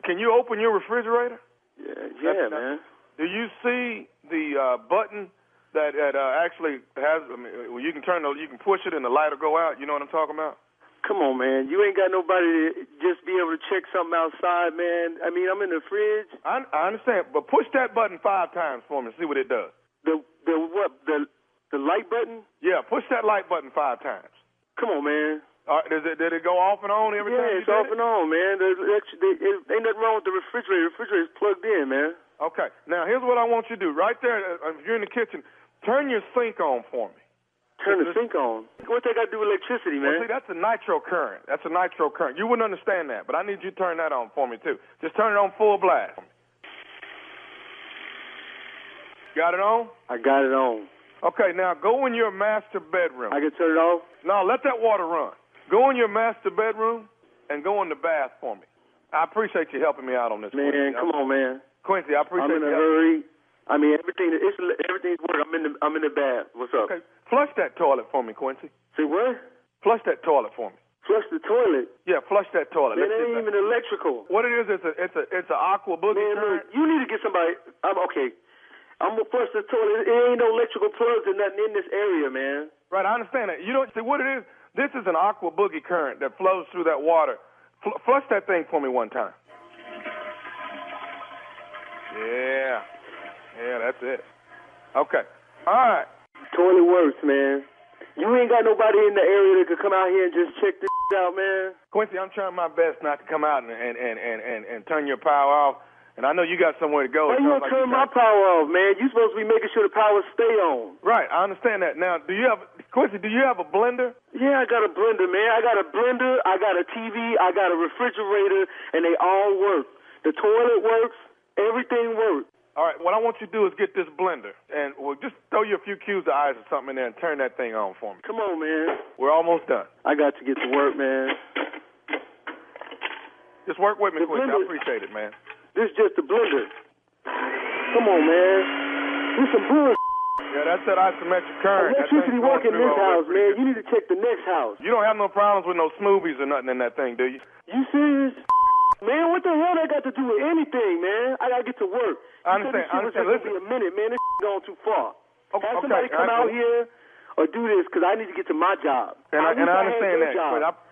can you open your refrigerator? Yeah, man. Do you see the button that actually has? I mean, you can you can push it and the light will go out. You know what I'm talking about? Come on, man. You ain't got nobody to just be able to check something outside, man. I mean, I'm in the fridge. I understand, but push that button 5 times for me and see what it does. The what? The light button? Yeah, push that light button 5 times. Come on, man. Did it go off and on every time? Yeah, it's off and on, man. Ain't nothing wrong with the refrigerator. The refrigerator's plugged in, man. Okay. Now, here's what I want you to do. Right there, if you're in the kitchen, turn your sink on for me. Turn the sink on? What's that got to do with electricity, man? Well, see, that's a nitro current. That's a nitro current. You wouldn't understand that, but I need you to turn that on for me, too. Just turn it on full blast. Got it on? I got it on. Okay, now go in your master bedroom. I can turn it off? No, let that water run. Go in your master bedroom and go in the bath for me. I appreciate you helping me out on this. Man, Quincy. come on, man. Quincy, I appreciate you. I'm in a hurry. I mean, everything's working. I'm in the bath. What's up? Okay, flush that toilet for me, Quincy. Say what? Flush that toilet for me. Flush the toilet? Yeah, flush that toilet. Man, it ain't even electrical. What it is, it's a aqua boogie. Man, look, you need to get somebody. Okay. I'm gonna flush the toilet. It ain't no electrical plugs or nothing in this area, man. Right, I understand that. You don't see what it is. This is an aqua boogie current that flows through that water. Flush that thing for me one time. Yeah, that's it. Okay, all right. Toilet works, man. You ain't got nobody in the area that could come out here and just check this out, man. Quincy, I'm trying my best not to come out and turn your power off. And I know you got somewhere to go. Why you gonna turn my power off, man? You supposed to be making sure the power stay on. Right, I understand that. Now, Quincy, do you have a blender? Yeah, I got a blender, man. I got a blender, I got a TV, I got a refrigerator, and they all work. The toilet works, everything works. All right, what I want you to do is get this blender, and we'll just throw you a few cubes of ice or something in there and turn that thing on for me. Come on, man. We're almost done. I got to get to work, man. Just work with me, Quincy. I appreciate it, man. This is just a blender. Come on, man. This some bull. Yeah, that's that isometric current. Electricity work in this house, man. You need to check the next house. You don't have no problems with no smoothies or nothing in that thing, do you? You serious? Man, what the hell that got to do with anything, man? I got to get to work. I understand. Listen. A minute, man. This going too far. Okay, have somebody come out here or do this because I need to get to my job. And I understand that.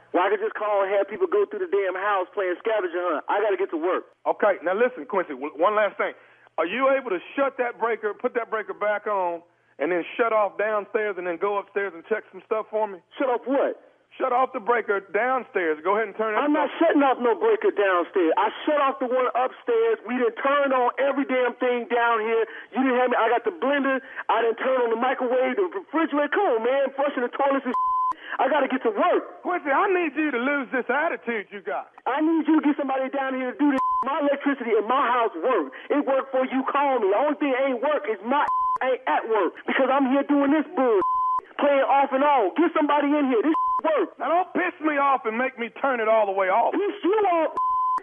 Well, I could just call and have people go through the damn house playing scavenger hunt. I got to get to work. Okay, now listen, Quincy, one last thing. Are you able to shut that breaker, put that breaker back on, and then shut off downstairs and then go upstairs and check some stuff for me? Shut off what? Shut off the breaker downstairs. Go ahead and turn it. I'm not shutting off no breaker downstairs. I shut off the one upstairs. We done turned on every damn thing down here. You didn't have me. I got the blender. I done turned on the microwave, the refrigerator. Come on, man. Flushing the toilets and I got to get to work. Quincy, I need you to lose this attitude you got. I need you to get somebody down here to do this. My electricity in my house work. It worked for you. Call me. The only thing ain't work is my ain't at work because I'm here doing this bull, playing off and on. Get somebody in here. This work. Now don't piss me off and make me turn it all the way off. Piss you off.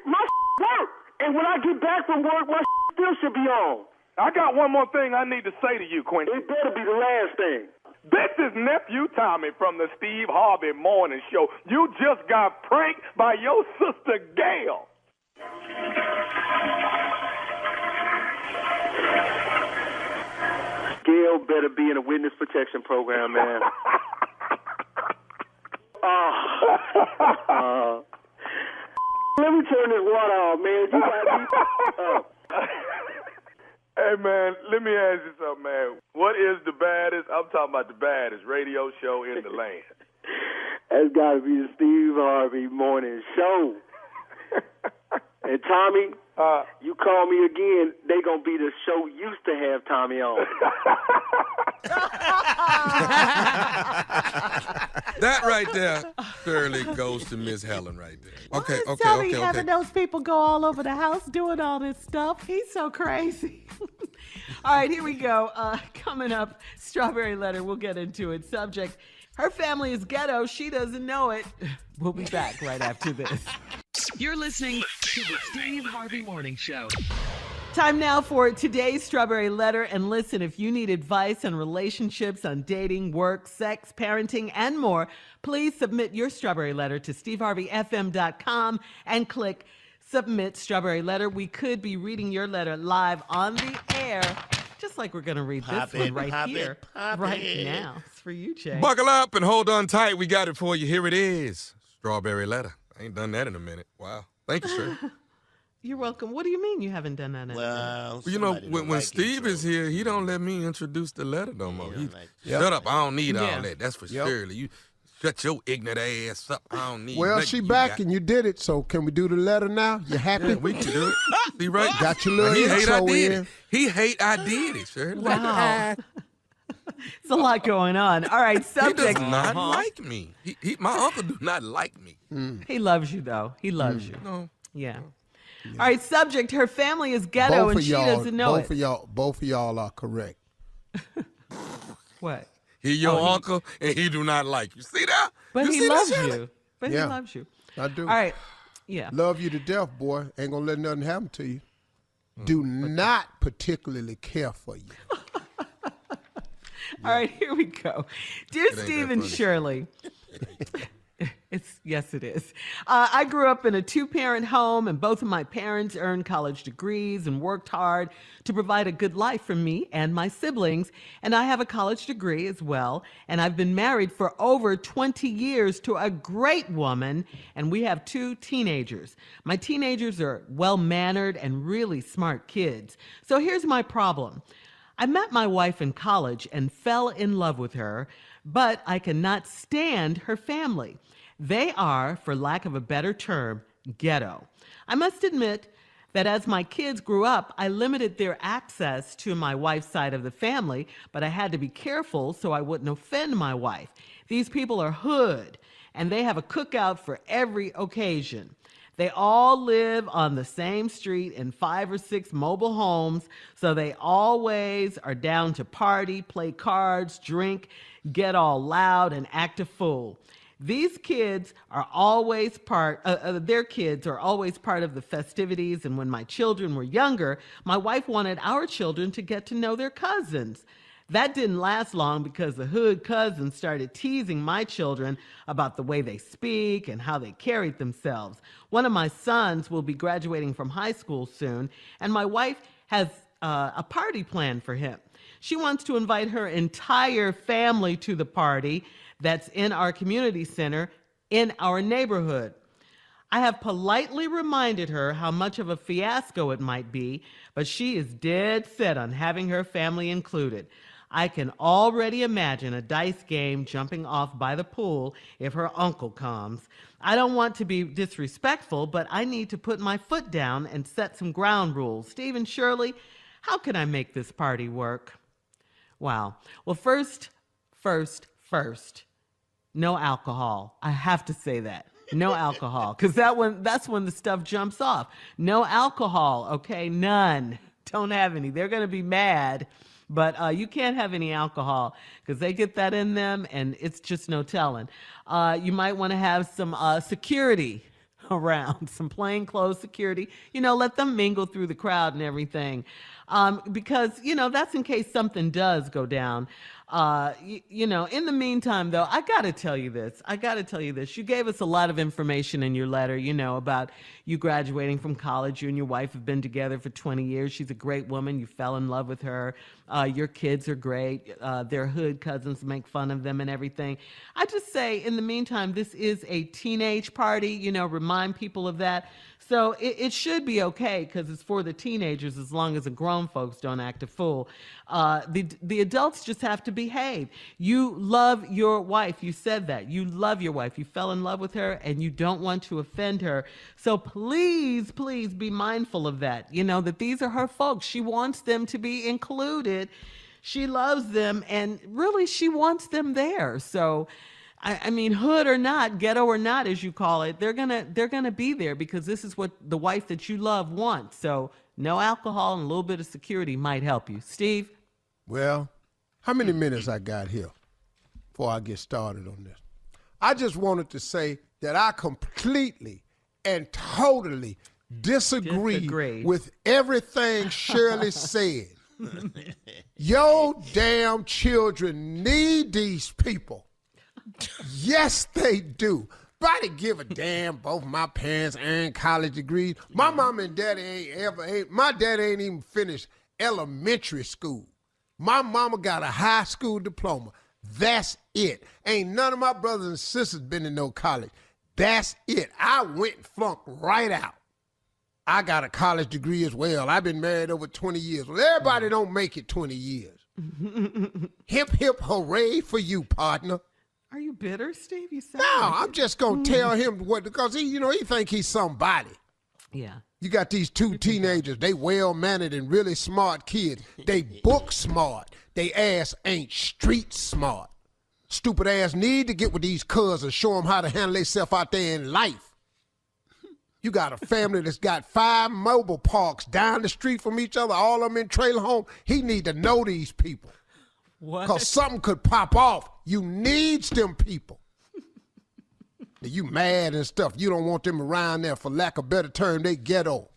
My work. And when I get back from work, my still should be on. I got one more thing I need to say to you, Quincy. It better be the last thing. This is Nephew Tommy from the Steve Harvey Morning Show. You just got pranked by your sister, Gail. Gail better be in a witness protection program, man. Let me turn this water off, man. You got Hey, man, let me ask you something, man. What is the baddest, I'm talking about the baddest radio show in the land? That's got to be the Steve Harvey Morning Show. And Tommy, you call me again, they going to be the show used to have Tommy on. That right there thoroughly goes to Miss Helen right there. Okay. Having those people go all over the house doing all this stuff. He's so crazy. All right, here we go. Coming up, Strawberry Letter. We'll get into it. Subject, her family is ghetto. She doesn't know it. We'll be back right after this. You're listening to the Steve Harvey Morning Show. Time now for today's Strawberry Letter. And listen, if you need advice on relationships, on dating, work, sex, parenting, and more, please submit your Strawberry Letter to steveharveyfm.com and click Submit Strawberry Letter. We could be reading your letter live on the air, just like we're going to read this one right here, right now. It's for you, Jay. Buckle up and hold on tight. We got it for you. Here it is. Strawberry Letter. I ain't done that in a minute. Wow. Thank you, sir. You're welcome. What do you mean you haven't done that? Well, you know, when Steve is here, he don't let me introduce the letter no more. Shut up. I don't need all that. That's for Shirley. You shut your ignorant ass up. I don't need Well, she back and you did it, so can we do the letter now? You happy? Yeah, we can do it. See, right? Got your little intro in. He hate I did it, Shirley. Wow. It's a lot going on. All right, subject. He does not like me. My uncle do not like me. He loves you, though. He loves you. No. Yeah. All right, subject. Her family is ghetto and she doesn't know it. Both of y'all are correct. What? He your uncle and he do not like you. See that? But he loves you. But he Yeah. loves you. I do. All right. Yeah. Love you to death, boy. Ain't gonna let nothing happen to you. Do not particularly care for you. All right, here we go. Dear Steve and Shirley. Yes, it is. I grew up in a two-parent home, and both of my parents earned college degrees and worked hard to provide a good life for me and my siblings. And I have a college degree as well. And I've been married for over 20 years to a great woman, and we have 2 teenagers. My teenagers are well-mannered and really smart kids. So here's my problem. I met my wife in college and fell in love with her, but I cannot stand her family. They are, for lack of a better term, ghetto. I must admit that as my kids grew up, I limited their access to my wife's side of the family, but I had to be careful so I wouldn't offend my wife. These people are hood, and they have a cookout for every occasion. They all live on the same street in 5 or 6 mobile homes, so they always are down to party, play cards, drink, get all loud, and act a fool. These kids are always their kids are always part of the festivities, and when my children were younger, my wife wanted our children to get to know their cousins. That didn't last long because the hood cousins started teasing my children about the way they speak and how they carried themselves. One of my sons will be graduating from high school soon, and my wife has a party planned for him. She wants to invite her entire family to the party that's in our community center in our neighborhood. I have politely reminded her how much of a fiasco it might be, but she is dead set on having her family included. I can already imagine a dice game jumping off by the pool if her uncle comes. I don't want to be disrespectful, but I need to put my foot down and set some ground rules. Steve and Shirley, how can I make this party work? Wow. Well, first, no alcohol. I have to say that. No alcohol, because that's when the stuff jumps off. No alcohol, okay? None. Don't have any. They're going to be mad, but you can't have any alcohol because they get that in them, and it's just no telling. You might want to have some security around, some plainclothes security. Let them mingle through the crowd and everything, because that's in case something does go down. In the meantime, though, I got to tell you this. You gave us a lot of information in your letter, about you graduating from college. You and your wife have been together for 20 years. She's a great woman. You fell in love with her. Your kids are great. Their hood cousins make fun of them and everything. I just say, in the meantime, this is a teenage party. Remind people of that. So it should be okay because it's for the teenagers as long as the grown folks don't act a fool. The adults just have to behave. You love your wife. You said that. You love your wife. You fell in love with her and you don't want to offend her. So please be mindful of that. That these are her folks. She wants them to be included. She loves them and really she wants them there. So I mean, hood or not, ghetto or not, as you call it, they're gonna be there because this is what the wife that you love wants. So no alcohol and a little bit of security might help you. Steve? Well, how many minutes I got here before I get started on this? I just wanted to say that I completely and totally disagree with everything Shirley said. Your damn children need these people. Yes, they do. Nobody give a damn. Both my parents earned college degrees. My mom and daddy my daddy ain't even finished elementary school. My mama got a high school diploma. That's it. Ain't none of my brothers and sisters been in no college. That's it. I went and flunked right out. I got a college degree as well. I've been married over 20 years. Well, everybody don't make it 20 years. Hip, hip, hooray for you, partner. Are you bitter, Steve? You sound No, I'm just going to tell him what, because he think he's somebody. Yeah. You got these two teenagers. They well-mannered and really smart kids. They book smart. They ass ain't street smart. Stupid ass need to get with these cousins, show them how to handle themselves out there in life. You got a family that's got 5 mobile parks down the street from each other, all of them in trailer home. He need to know these people. What? Because something could pop off. You needs them people. You mad and stuff. You don't want them around there. For lack of better term, they ghetto.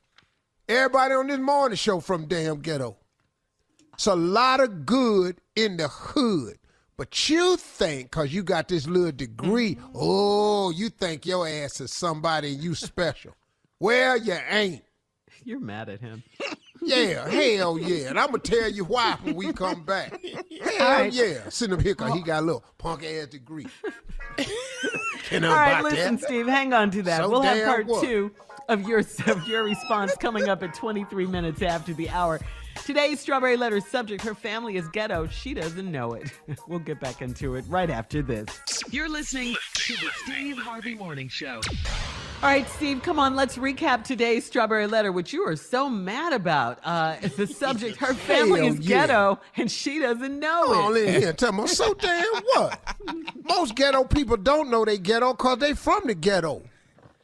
Everybody on this morning show from damn ghetto. It's a lot of good in the hood. But you think, because you got this little degree, oh, you think your ass is somebody and you special. Well, you ain't. You're mad at him. Yeah, hell yeah. And I'm going to tell you why when we come back. Hell yeah. Sitting up here because he got a little punk-ass degree. All right, listen, that. Steve, hang on to that. So we'll have part 2 of your response coming up at 23 minutes after the hour. Today's Strawberry Letter subject, her family is ghetto. She doesn't know it. We'll get back into it right after this. You're listening to the Steve Harvey Morning Show. All right, Steve, come on. Let's recap today's Strawberry Letter, which you are so mad about. It's the subject, her family is ghetto, and she doesn't know it. Oh, in here tell me, so damn what? Most ghetto people don't know they ghetto because they from the ghetto.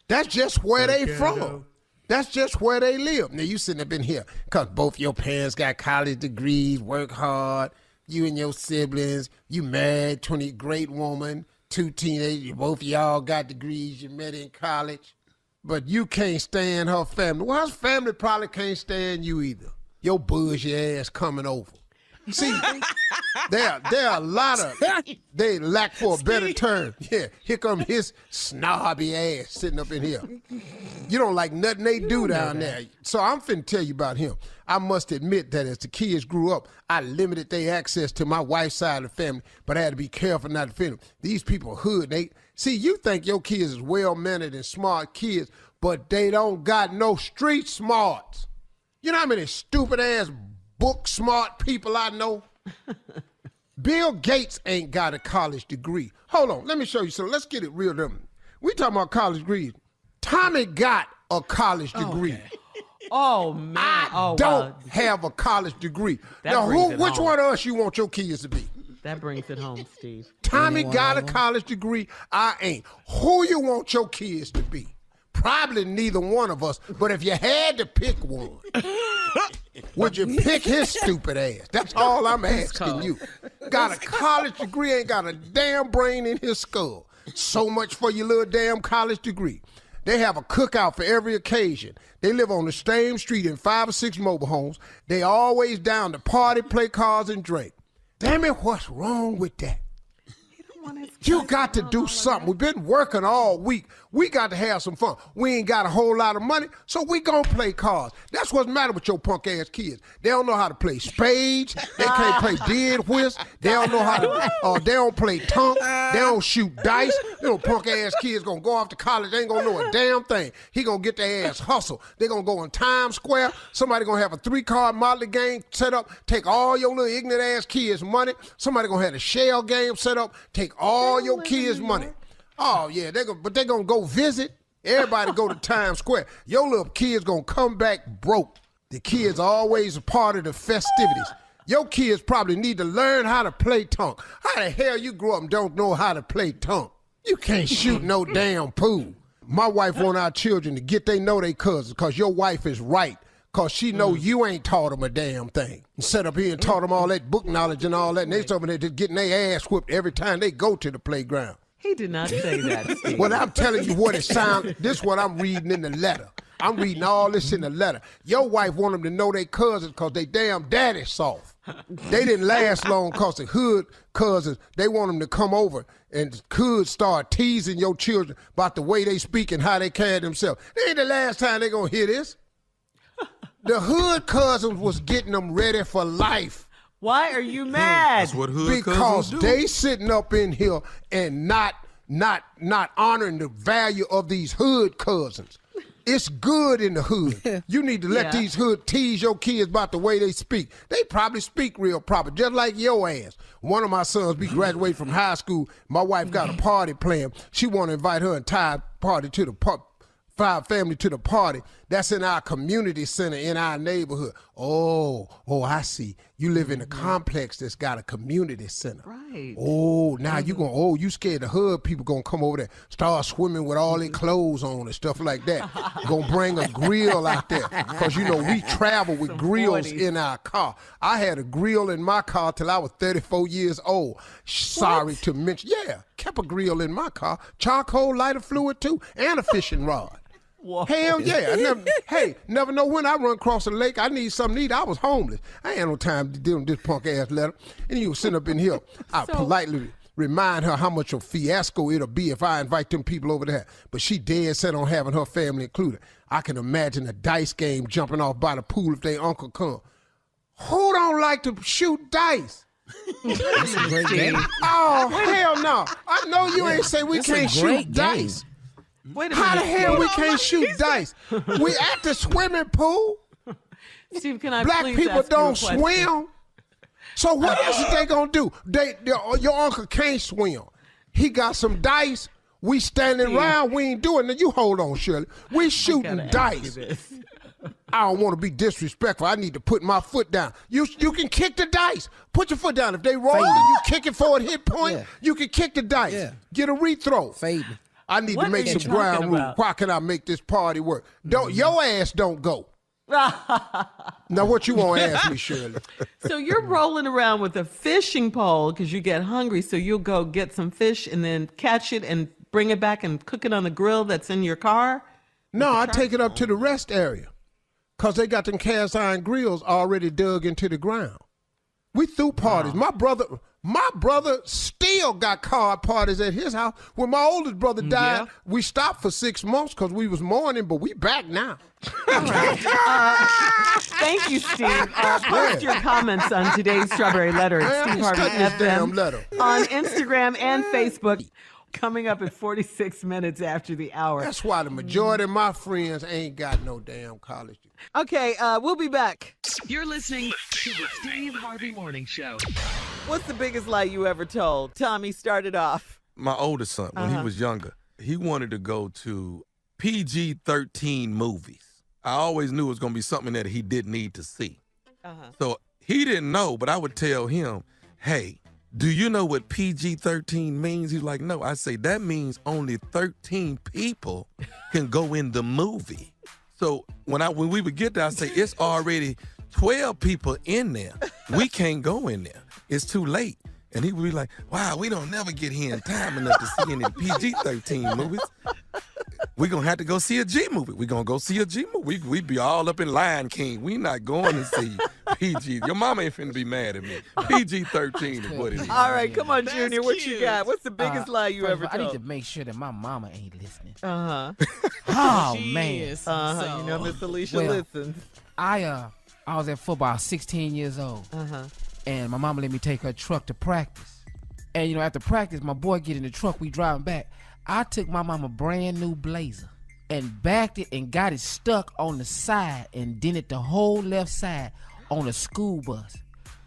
That's just where they from. That's just where they live. Now, you sitting up in here because both your parents got college degrees, work hard, you and your siblings, you married, 20, great woman, 2 teenagers, both of y'all got degrees, you met in college, but you can't stand her family. Well, her family probably can't stand you either. Your bougie ass coming over. See, there are a lot of, they lack for a better term. Yeah, here come his snobby ass sitting up in here. You don't like nothing they do down there. So I'm finna tell you about him. I must admit that as the kids grew up, I limited their access to my wife's side of the family, but I had to be careful not to offend them. These people hood. See, you think your kids is well-mannered and smart kids, but they don't got no street smarts. You know how many stupid-ass book smart people I know? Bill Gates ain't got a college degree. Hold on, let me show you something. Let's get it real. We talking about college degrees. Tommy got a college degree. Okay. Oh, man. I don't have a college degree. Now, which one of us you want your kids to be? That brings it home, Steve. Tommy got a college degree. I ain't. Who you want your kids to be? Probably neither one of us. But if you had to pick one, would you pick his stupid ass? That's all I'm asking you. Got a college degree, ain't got a damn brain in his skull. So much for your little damn college degree. They have a cookout for every occasion. They live on the same street in 5 or 6 mobile homes. They always down to party, play cards, and drink. Damn it, what's wrong with that? You got to do something. We've been working all week. We got to have some fun. We ain't got a whole lot of money, so we gonna play cards. That's what's the matter with your punk ass kids. They don't know how to play spades. They can't play dead whist. They don't know how to. They don't play tunk. They don't shoot dice. Little punk ass kids gonna go off to college. They ain't gonna know a damn thing. He gonna get their ass hustle. They gonna go in Times Square. Somebody gonna have a 3-card Motley game set up. Take all your little ignorant ass kids' money. Somebody gonna have a shell game set up. Take all your kids' money. Oh, yeah, but they're going to go visit. Everybody go to Times Square. Your little kids going to come back broke. The kids are always a part of the festivities. Your kids probably need to learn how to play tunk. How the hell you grew up and don't know how to play tunk? You can't shoot no damn pool. My wife want our children to get they know they cousins because your wife is right. Because she know you ain't taught them a damn thing. And sat up here and taught them all that book knowledge and all that. And they told me they're just getting their ass whipped every time they go to the playground. He did not say that, Steve. Well, I'm telling you what it sounds. This is what I'm reading in the letter. I'm reading all this in the letter. Your wife want them to know they cousins because they damn daddy soft. They didn't last long because the hood cousins, they want them to come over and could start teasing your children about the way they speak and how they carry themselves. This ain't the last time they gonna hear this. The hood cousins was getting them ready for life. Why are you mad? That's what hood Because cousins do. they sitting up in here and not honoring the value of these hood cousins. It's good in the hood. You need to let these hood tease your kids about the way they speak. They probably speak real proper, just like your ass. One of my sons, we graduated from high school. My wife got a party planned. She want to invite her entire party to the family to the party. That's in our community center in our neighborhood. Oh, I see. You live in a complex that's got a community center. Right. Oh, now you scared the hood people gonna come over there, start swimming with all their clothes on and stuff like that. Gonna bring a grill out there. Because, we travel with grills in our car. I had a grill in my car till I was 34 years old. Sorry to mention. Yeah, kept a grill in my car. Charcoal lighter fluid too, and a fishing rod. Whoa. Hell yeah. Never know when I run across the lake. I need something to eat. I was homeless. I ain't had no time to deal with this punk ass letter. And you was sitting up in here. I politely remind her how much a fiasco it'll be if I invite them people over there. But she dead set on having her family included. I can imagine a dice game jumping off by the pool if their uncle come. Who don't like to shoot dice? That's a great game. Oh, hell no. I know you ain't say we can't shoot dice. Wait a minute. How the hell we can't shoot dice? We at the swimming pool. Steve, can I Black please people ask you a don't question? swim. So what else is they gonna do? Your uncle can't swim. He got some dice. We standing around. We ain't doing it. You hold on, Shirley. We shooting dice. I don't want to be disrespectful. I need to put my foot down. You can kick the dice. Put your foot down. If they roll and you kick it for a hit point, you can kick the dice. Yeah. Get a rethrow. Fade. I need to make some ground rules. Why can I make this party work? Your ass don't go. Now what you want to ask me, Shirley? So you're rolling around with a fishing pole because you get hungry, so you'll go get some fish and then catch it and bring it back and cook it on the grill that's in your car? No, I take it up to the rest area because they got them cast iron grills already dug into the ground. We threw parties. My brother still got card parties at his house. When my oldest brother died, we stopped for 6 months because we was mourning, but we back now. All right. Thank you, Steve. Post your comments on today's Strawberry Letter at Steve Harvey FM on Instagram and Facebook. Coming up at 46 minutes after the hour. That's why the majority of my friends ain't got no damn college degree. Okay, we'll be back. You're listening to the Steve Harvey Morning Show. What's the biggest lie you ever told? Tommy, started off. My oldest son, when he was younger, he wanted to go to PG-13 movies. I always knew it was going to be something that he didn't need to see. So he didn't know, but I would tell him, hey, do you know what PG-13 means? He's like, no. I say, that means only 13 people can go in the movie. So when we would get there, I say, it's already 12 people in there. We can't go in there. It's too late. And he would be like, wow, we don't never get here in time enough to see any PG-13 movies. We're going to have to go see a G movie. We're going to go see a G movie. We'd be all up in Lion King. We not going to see PG. Your mama ain't finna be mad at me. PG-13 is what it is. All right, come on, Junior. What you got? What's the biggest lie you ever told? I need to make sure that my mama ain't listening. Oh, man. So. You know, Miss Alicia listens. I was at football 16 years old. And my mama let me take her truck to practice. And, after practice, my boy get in the truck. We driving back. I took my mama brand new Blazer and backed it and got it stuck on the side and dented the whole left side on a school bus.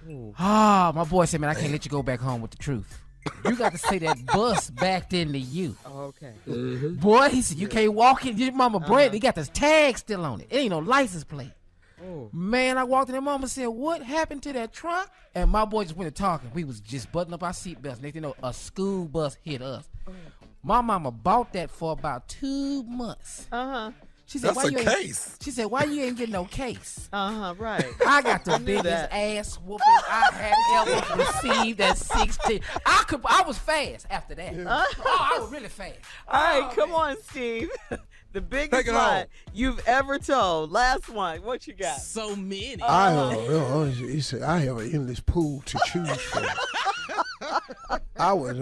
My boy said, man, I can't let you go back home with the truth. You got to say that bus backed into you. Okay. Boy, he said, you can't walk in. Your mama brand, they got this tag still on it. It ain't no license plate. Man, I walked in and mama said, what happened to that truck? And my boy just went to talking. We was just buttoning up our seatbelts. Next thing you know, a school bus hit us. My mama bought that for about 2 months. She said, That's a case. She said, why you ain't getting no case? Right. I got the biggest ass whooping I had ever received at 16. I was fast after that. I was really fast. All right, come on, Steve. The biggest lie you've ever told. Last one. What you got? So many. He said, I have an endless pool to choose from. I was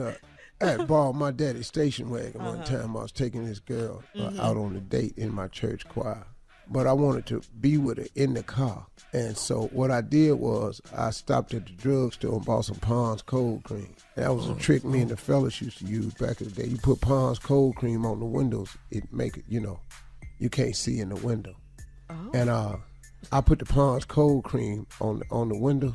at borrowed my daddy's station wagon one time. I was taking this girl out on a date in my church choir. But I wanted to be with her in the car. And so what I did was I stopped at the drugstore and bought some Pond's cold cream. That was a trick me and the fellas used to use back in the day. You put Pond's cold cream on the windows, it make it, you can't see in the window. And I put the Pond's cold cream on the windows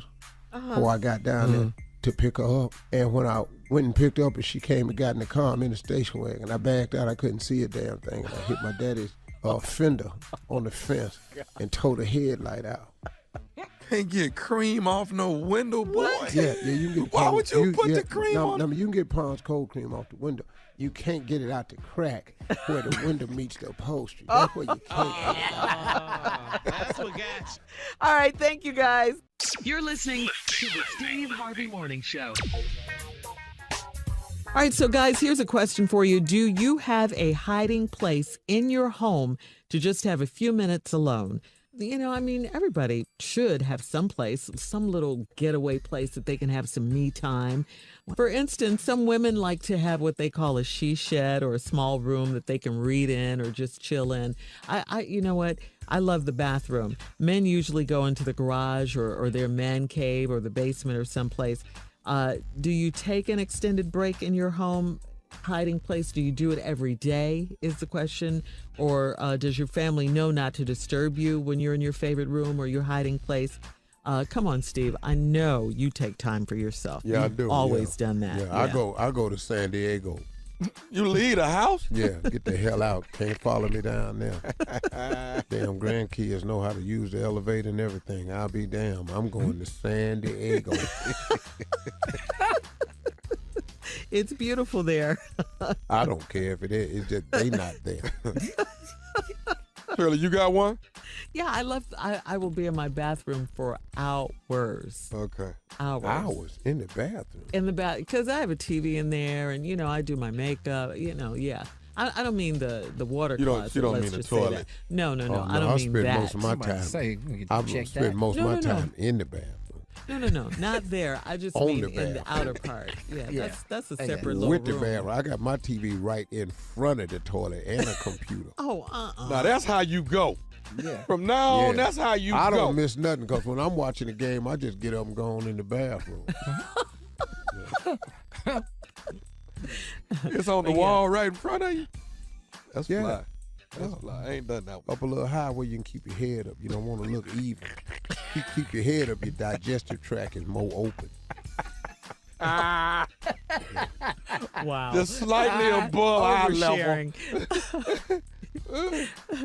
before I got down there to pick her up. And when I went and picked her up and she came and got in the car, I'm in the station wagon. I backed out, I couldn't see a damn thing. And I hit my daddy's fender on the fence and tore the headlight out. Can't get cream off no window, boy. Yeah, you can get. Why would you put the cream on? No, you can get Pond's cold cream off the window. You can't get it out the crack where the window meets the upholstery. That's where you can't get it out. That's what got you. All right, thank you guys. You're listening to the Steve Harvey Morning Show. All right, so guys, here's a question for you. Do you have a hiding place in your home to just have a few minutes alone? Everybody should have some place, some little getaway place that they can have some me time. For instance, some women like to have what they call a she shed or a small room that they can read in or just chill in. You know what? I love the bathroom. Men usually go into the garage or their man cave or the basement or someplace. Do you take an extended break in your home hiding place? Do you do it every day is the question? Or does your family know not to disturb you when you're in your favorite room or your hiding place? Come on, Steve. I know you take time for yourself. Yeah, You've I do. Always done that. Yeah, I go to San Diego. You leave the house? Yeah, get the hell out. Can't follow me down there. Damn grandkids know how to use the elevator and everything. I'll be damned. I'm going to San Diego. It's beautiful there. I don't care if it is. It's just they not there. Shirley, you got one? Yeah, I will be in my bathroom for hours. Okay. Hours. In the bathroom? In the bath, because I have a TV in there and, I do my makeup, yeah. I don't mean the water closet. You don't let's mean the just say toilet? that. No, Oh, I don't mean that. I spend most of my time in the bathroom. No, not there. I just mean in the outer part. Yeah, that's a separate little With the room. bathroom. I got my TV right in front of the toilet and a computer. Now, that's how you go. Yeah. From now on, that's how you go. I don't miss nothing because when I'm watching the game, I just get up and go on in the bathroom. It's on the wall right in front of you. That's fly. fly. That's fly. I ain't done that one. Up a little high where you can keep your head up. You don't want to look even. Keep your head up. Your digestive tract is more open. Wow. Just slightly above eye level.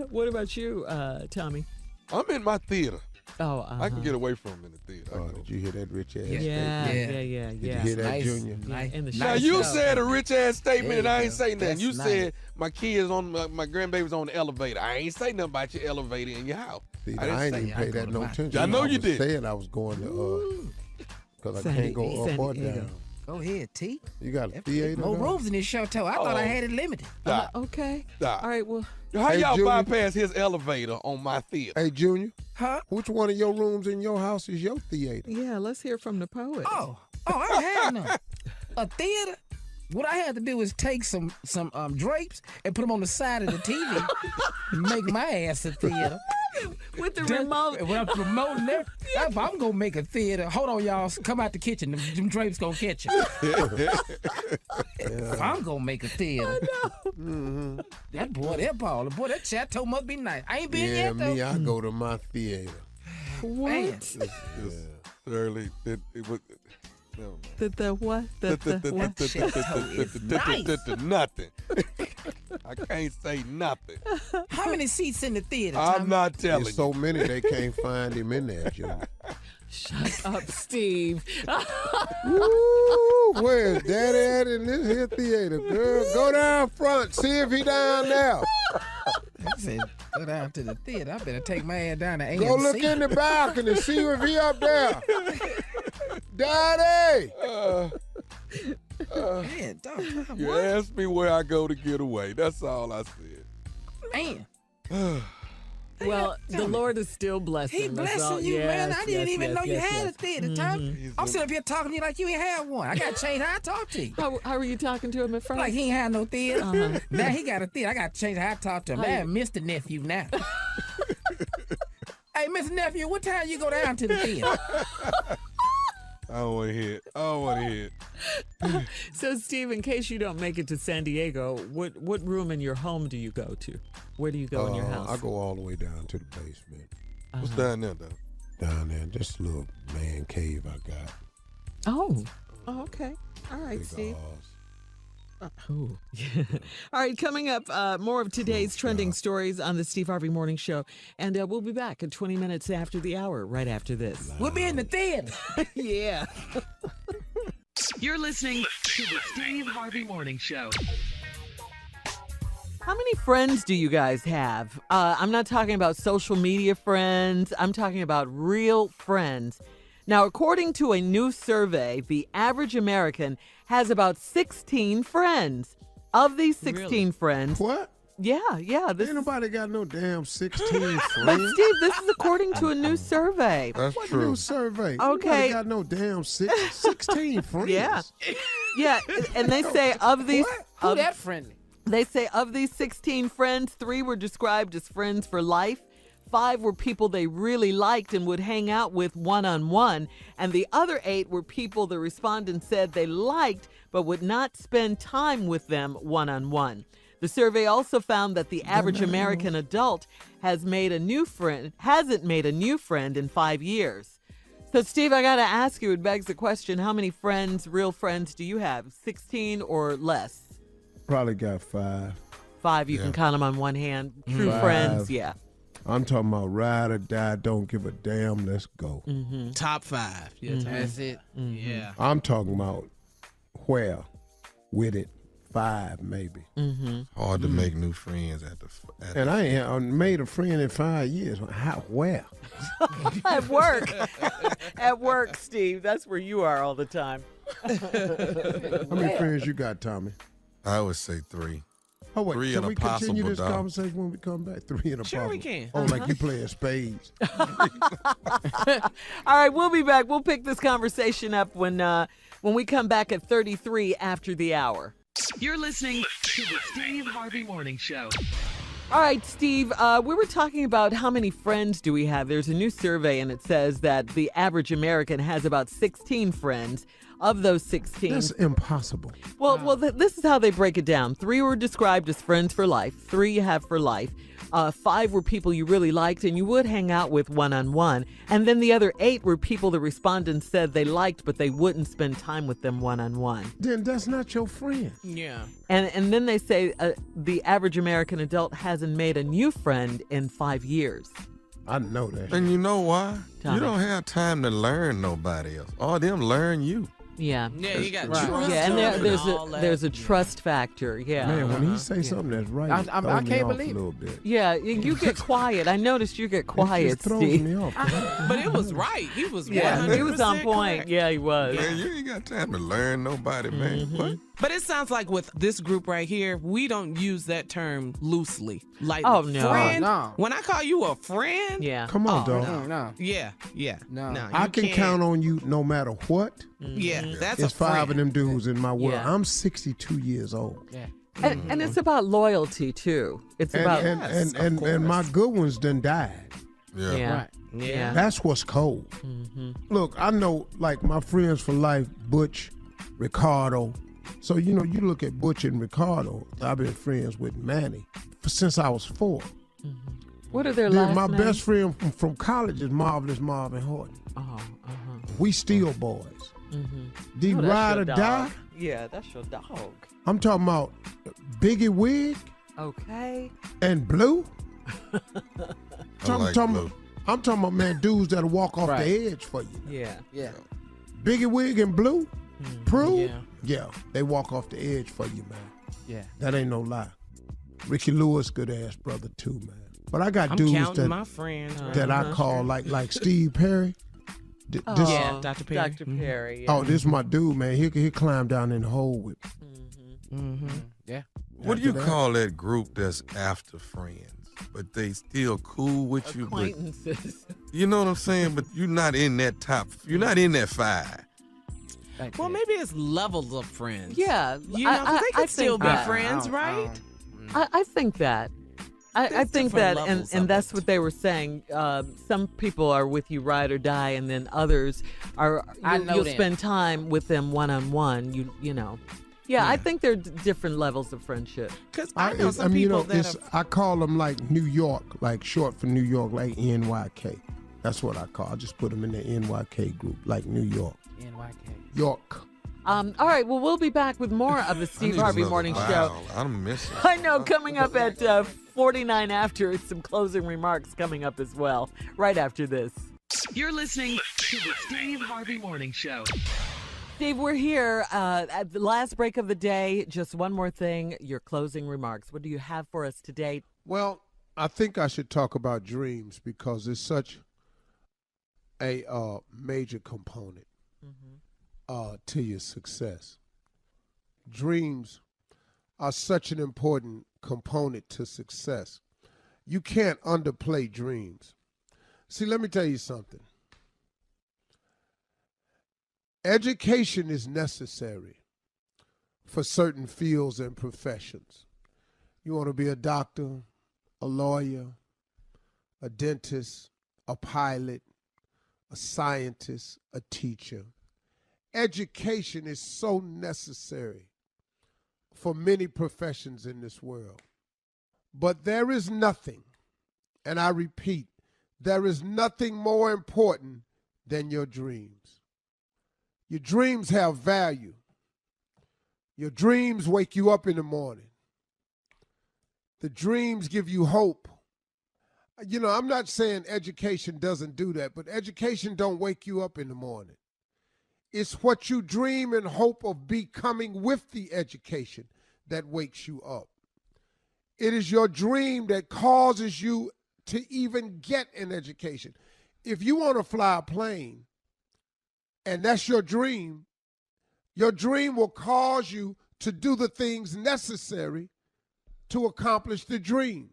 What about you, Tommy? I'm in my theater. Oh, I can get away from him in the theater. Oh, did you hear that rich ass Yeah. Did you hear that, Junior? In the Now, show. you said a rich ass statement There and I you ain't go. say nothing. That's You nice. said my kids my grandbaby's on the elevator. I ain't say nothing about your elevator in your house. See, I didn't I ain't say even it. pay that no attention. I know you was did. saying I was going to, because I San can't go Diego. up or San Diego. down. Go ahead, T. You got a theater? More now? rooms in this chateau. I thought I had it limited. Stop. Okay. Stop. All right, well. How Hey, y'all Junior. bypass his elevator on my theater? Hey, Junior. Huh? Which one of your rooms in your house is your theater? Yeah, let's hear from the poet. Oh, I don't have none. A theater? What I had to do is take some drapes and put them on the side of the TV, make my ass a theater. With the remote. When I'm promoting that, if I'm gonna make a theater, hold on, y'all, come out the kitchen. Them drapes gonna catch you. If I'm gonna make a theater, that baller, boy, that chateau must be nice. I ain't been yet though. Me, I go to my theater. What? Early. It was. Never mind. The what? The what? Nothing. I can't say nothing. How many seats in the theater? I'm Tommy? not telling There's you. so many they can't find him in there, Junior. Shut up, Steve. Woo, where's Daddy at in this here theater, girl? Go down front, see if he down there. I said, Go down to the theater. I better take my ass down to AMC. Go look in the balcony and see if he up there. Daddy! Man, dog, You asked me where I go to get away. That's all I said. Man. Well, the Lord is still blessing. He blessing you, man. I didn't even know you had a theater, Tommy. I'm sitting up here talking to you like you ain't had one. I got to change how I talk to you. How were you talking to him at first? Like he ain't had no theater. Now he got a theater. I got to change how I talk to him. Man, Mr. Nephew now. Hey, Mr. Nephew, what time you go down to the theater? I don't want to hear it. So, Steve, in case you don't make it to San Diego, what room in your home do you go to? Where do you go in your house? I go all the way down to the basement. What's down there, though? Down there, just a little man cave I got. Oh, okay. All right, Big Steve. Oz. All right, coming up, more of today's trending stories on the Steve Harvey Morning Show. And we'll be back in 20 minutes after the hour, right after this. We'll be in the theater. Yeah. You're listening to the Steve Harvey Morning Show. How many friends do you guys have? I'm not talking about social media friends. I'm talking about real friends. Now, according to a new survey, the average American has about 16 friends. Of these 16 friends. What? Yeah. Ain't nobody got no damn 16 friends. But, Steve, this is according to a new survey. That's What true. new survey? Okay. Nobody got no damn 16 friends. Yeah. Yeah, and they say of these... Who that friendly? They say of these 16 friends, 3 were described as friends for life. 5 were people they really liked and would hang out with one-on-one. And the other 8 were people the respondents said they liked but would not spend time with them one-on-one. The survey also found that the average American adult hasn't made a new friend in 5 years. So, Steve, I got to ask you, it begs the question, how many real friends do you have? 16 or less? Probably got 5. 5, you can count them on one hand. True friends, yeah. I'm talking about ride or die, don't give a damn, let's go. Mm-hmm. Top 5. Yeah, That's it. Mm-hmm. Yeah. I'm talking about where with it, 5 maybe. Mm-hmm. Hard to make new friends at the. And I ain't made a friend in 5 years. How? Where? At work. At work, Steve. That's where you are all the time. How many friends you got, Tommy? I would say 3. Oh, wait, 3 can and we a possible continue this dog. conversation when we come back? 3 and a Sure possible. we can. Oh, like you playing spades. All right, we'll be back. We'll pick this conversation up when we come back at 33 after the hour. You're listening to the Steve Harvey Morning Show. All right, Steve, we were talking about how many friends do we have. There's a new survey, and it says that the average American has about 16 friends. Of those 16. That's impossible. Well, this is how they break it down. 3 were described as friends for life. 3 you have for life. 5 were people you really liked and you would hang out with one-on-one. And then the other 8 were people the respondents said they liked, but they wouldn't spend time with them one-on-one. Then that's not your friend. Yeah. And then they say the average American adult hasn't made a new friend in 5 years. I know that. And you know why? Tommy. You don't have time to learn nobody else. All them learn you. Yeah. Yeah, you got Right. trust. Yeah, and all that. there's a trust factor. Yeah. Man, when he say something that's right, I it throws me can't off believe a little bit. Yeah, you get quiet. I noticed you get It quiet, just throws Steve. me off. But it was right. He was Yeah, he was on 100% point. correct. Yeah, he was. Man, you ain't got time to learn nobody, man. What? But it sounds like with this group right here, we don't use that term loosely. Like, Oh, no. friend. No. When I call you a friend, Yeah. Come on, dog. No. yeah. No. I you can can't- count on you no matter what. Yeah, that's It's a 5 friend. of them dudes in my world. Yeah. I'm 62 years old. Yeah. And it's about loyalty too. It's And, about and my good ones done died. Yeah. yeah. Right. Yeah. That's what's cold. Look, I know like my friends for life, Butch, Ricardo. So, you look at Butch and Ricardo. I've been friends with Manny since I was 4. What are their Then last my names? best friend from college is Marvelous Marvin Horton. We still boys. The Oh, that's ride your or dog. die, Yeah, that's your dog. I'm talking about Biggie Wig Okay. and Blue. I like Blue. I'm talking about, man, dudes that'll walk off Right. the edge for you. Yeah. Yeah. Biggie Wig and Blue, Prue, Yeah. they walk off the edge for you, man. Yeah. That ain't no lie. Ricky Lewis, good ass brother too, man. But I got I'm dudes counting my friends that I call like Steve Perry. Yeah, Dr. Perry. Dr. Perry. Yeah. Oh, this is my dude, man. He climb down in the hole with me. Yeah. What do you call that group that's after friends, but they still cool with you? Acquaintances. You know what I'm saying? But you're not in that top. You're not in that 5. Well, maybe it's levels of friends. Yeah. You know, 'cause they can still be friends, right? I think that. I think that, levels and of that's it. what they were saying. Some people are with you ride or die, and then others are. You'll spend time with them one-on-one. You know. Yeah, I think there are different levels of friendship. Because I know some people that I call them like New York, like short for New York, like NYK. That's what I call. I just put them in the NYK group, like New York. NYK. York. All right, well, we'll be back with more of the Steve Harvey Morning Show. I'm missing. I know, coming up at 49 after, some closing remarks coming up as well, right after this. You're listening to the Steve Harvey Morning Show. Steve, we're here at the last break of the day. Just one more thing, your closing remarks. What do you have for us today? Well, I think I should talk about dreams because it's such a major component to your success. Dreams are such an important component to success. You can't underplay dreams. See, let me tell you something. Education is necessary for certain fields and professions. You want to be a doctor, a lawyer, a dentist, a pilot, a scientist, a teacher. Education is so necessary for many professions in this world. But there is nothing, and I repeat, there is nothing more important than your dreams. Your dreams have value. Your dreams wake you up in the morning. The dreams give you hope. You know, I'm not saying education doesn't do that, but education don't wake you up in the morning. It's what you dream and hope of becoming with the education that wakes you up. It is your dream that causes you to even get an education. If you want to fly a plane, and that's your dream will cause you to do the things necessary to accomplish the dream.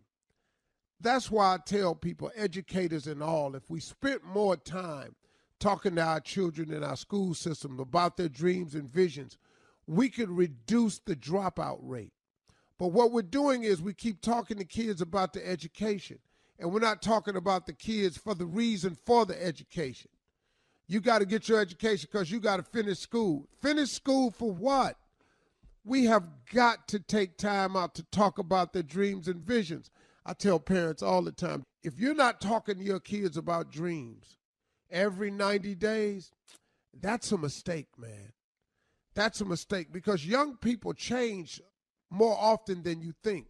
That's why I tell people, educators and all, if we spent more time talking to our children in our school system about their dreams and visions, we could reduce the dropout rate. But what we're doing is we keep talking to kids about the education, and we're not talking about the kids for the reason for the education. You got to get your education because you got to finish school. Finish school for what? We have got to take time out to talk about their dreams and visions. I tell parents all the time, if you're not talking to your kids about dreams every 90 days, that's a mistake, man. That's a mistake because young people change more often than you think.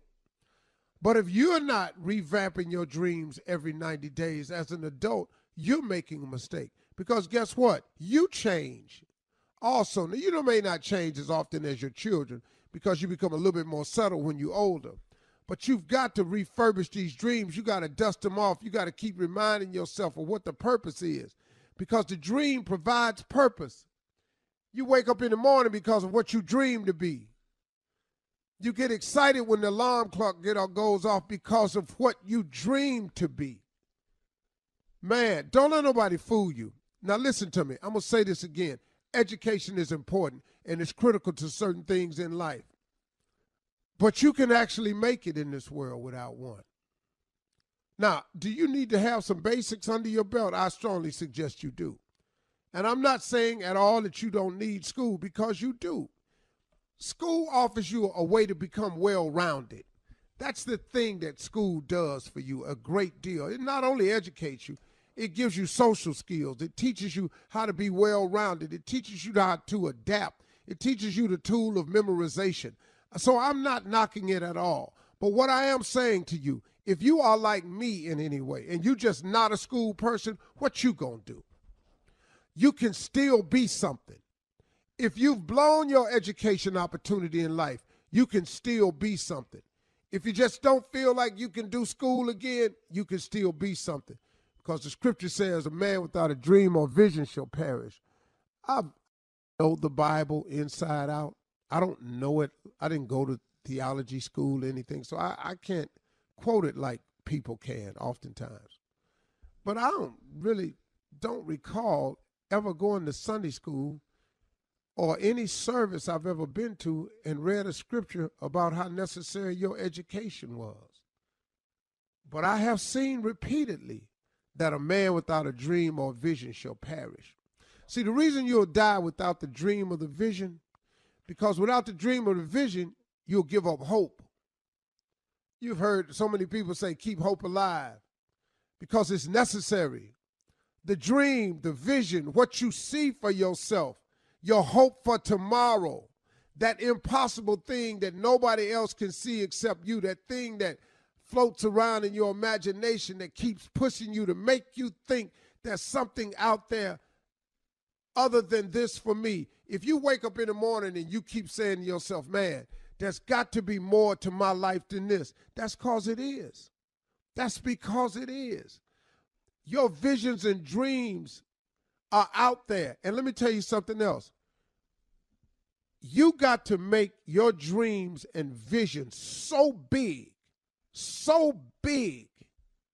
But if you're not revamping your dreams every 90 days as an adult, you're making a mistake. Because guess what? You change also. Now, you may not change as often as your children because you become a little bit more subtle when you're older. But you've got to refurbish these dreams. You got to dust them off. You got to keep reminding yourself of what the purpose is because the dream provides purpose. You wake up in the morning because of what you dream to be. You get excited when the alarm clock goes off because of what you dream to be. Man, don't let nobody fool you. Now listen to me. I'm going to say this again. Education is important and it's critical to certain things in life. But you can actually make it in this world without one. Now, do you need to have some basics under your belt? I strongly suggest you do. And I'm not saying at all that you don't need school because you do. School offers you a way to become well-rounded. That's the thing that school does for you a great deal. It not only educates you, it gives you social skills. It teaches you how to be well-rounded. It teaches you how to adapt. It teaches you the tool of memorization. So I'm not knocking it at all. But what I am saying to you, if you are like me in any way and you're just not a school person, what you gonna do? You can still be something. If you've blown your education opportunity in life, you can still be something. If you just don't feel like you can do school again, you can still be something. Because the scripture says a man without a dream or vision shall perish. I know the Bible inside out. I don't know it. I didn't go to theology school or anything, so I can't quote it like people can oftentimes. But I don't recall ever going to Sunday school or any service I've ever been to and read a scripture about how necessary your education was. But I have seen repeatedly that a man without a dream or vision shall perish. See, the reason you'll die without the dream or the vision, because without the dream or the vision, you'll give up hope. You've heard so many people say, keep hope alive, because it's necessary. The dream, the vision, what you see for yourself, your hope for tomorrow, that impossible thing that nobody else can see except you, that thing that floats around in your imagination that keeps pushing you to make you think there's something out there other than this for me. If you wake up in the morning and you keep saying to yourself, man, there's got to be more to my life than this, that's because it is. That's because it is. Your visions and dreams are out there. And let me tell you something else. You got to make your dreams and visions so big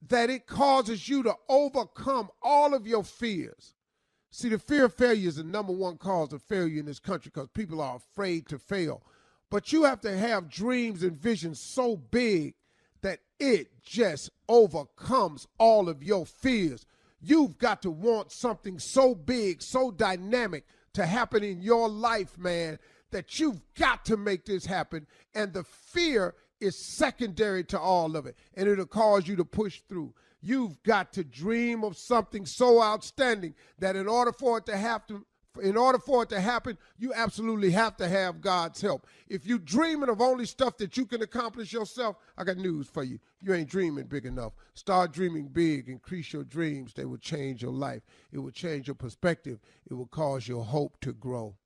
that it causes you to overcome all of your fears. See, the fear of failure is the number one cause of failure in this country because people are afraid to fail. But you have to have dreams and visions so big that it just overcomes all of your fears. You've got to want something so big, so dynamic to happen in your life, man, that you've got to make this happen. And the fear is secondary to all of it, and it'll cause you to push through. You've got to dream of something so outstanding that in order for it to happen, you absolutely have to have God's help. If you're dreaming of only stuff that you can accomplish yourself, I got news for you. You ain't dreaming big enough. Start dreaming big. Increase your dreams. They will change your life. It will change your perspective. It will cause your hope to grow.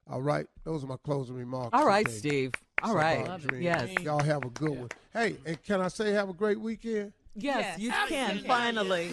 All right? Those are my closing remarks. All right, today. Steve. All right. Yes. Y'all have a good one. Hey, and can I say have a great weekend? Yes, you can, finally.